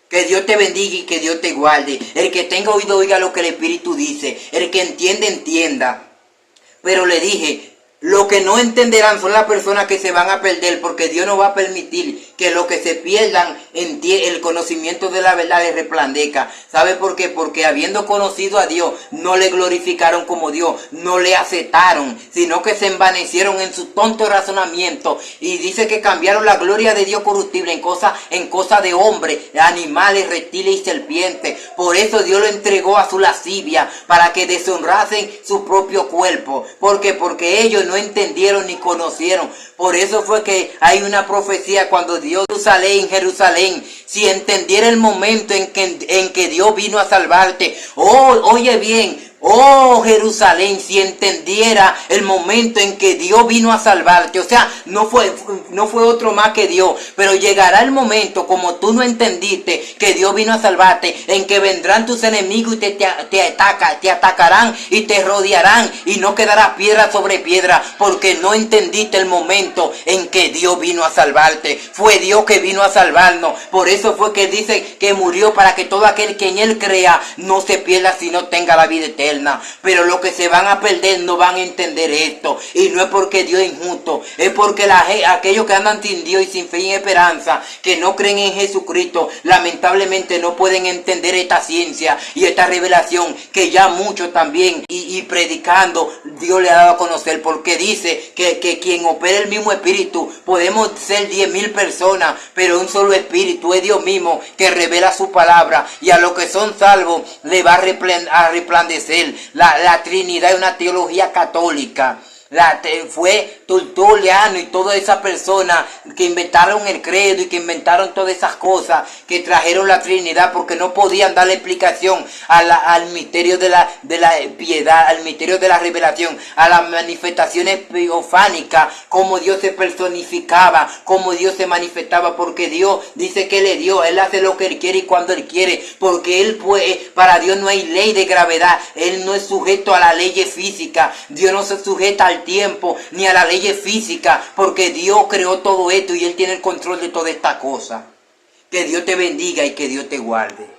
Que Dios te bendiga y que Dios te guarde. El que tenga oído oiga lo que el Espíritu dice, el que entiende entienda. Pero le dije, lo que no entenderán son las personas que se van a perder, porque Dios no va a permitir que los que se pierdan el conocimiento de la verdad les resplandezca. ¿Sabe por qué? Porque habiendo conocido a Dios, no le glorificaron como Dios, no le aceptaron, sino que se envanecieron en su tonto razonamiento. Y dice que cambiaron la gloria de Dios corruptible en cosa de hombres, animales, reptiles y serpientes. Por eso Dios lo entregó a su lascivia, para que deshonrasen su propio cuerpo. ¿Por qué? Porque ellos no entendieron ni conocieron. Por eso fue que hay una profecía cuando Dios Jerusalén, si entendiera el momento en que Dios vino a salvarte. Oye bien, Oh Jerusalén, si entendiera el momento en que Dios vino a salvarte, o sea, no fue otro más que Dios, pero llegará el momento, como tú no entendiste que Dios vino a salvarte, en que vendrán tus enemigos y te atacarán y te rodearán y no quedará piedra sobre piedra, porque no entendiste el momento en que Dios vino a salvarte. Fue Dios que vino a salvarnos, por eso fue que dice que murió para que todo aquel que en Él crea no se pierda, sino tenga la vida eterna. Pero los que se van a perder no van a entender esto, y no es porque Dios es injusto, es porque aquellos que andan sin Dios y sin fe y esperanza, que no creen en Jesucristo, lamentablemente no pueden entender esta ciencia y esta revelación que ya muchos también y predicando Dios le ha dado a conocer, porque dice que quien opera el mismo espíritu, podemos ser 10,000 personas, pero un solo espíritu es Dios mismo que revela su palabra, y a los que son salvos le va a resplandecer. La Trinidad es una teología católica. Fue Tertuliano y todas esas personas que inventaron el credo y que inventaron todas esas cosas, que trajeron la Trinidad, porque no podían darle explicación al misterio de la piedad, al misterio de la revelación, a las manifestaciones teofánicas, cómo Dios se personificaba, cómo Dios se manifestaba, porque Dios dice que Él es Dios, Él hace lo que Él quiere y cuando Él quiere, porque Él puede. Para Dios no hay ley de gravedad, Él no es sujeto a la ley física, Dios no se sujeta al tiempo ni a la ley física, porque Dios creó todo esto y Él tiene el control de toda esta cosa. Que Dios te bendiga y que Dios te guarde.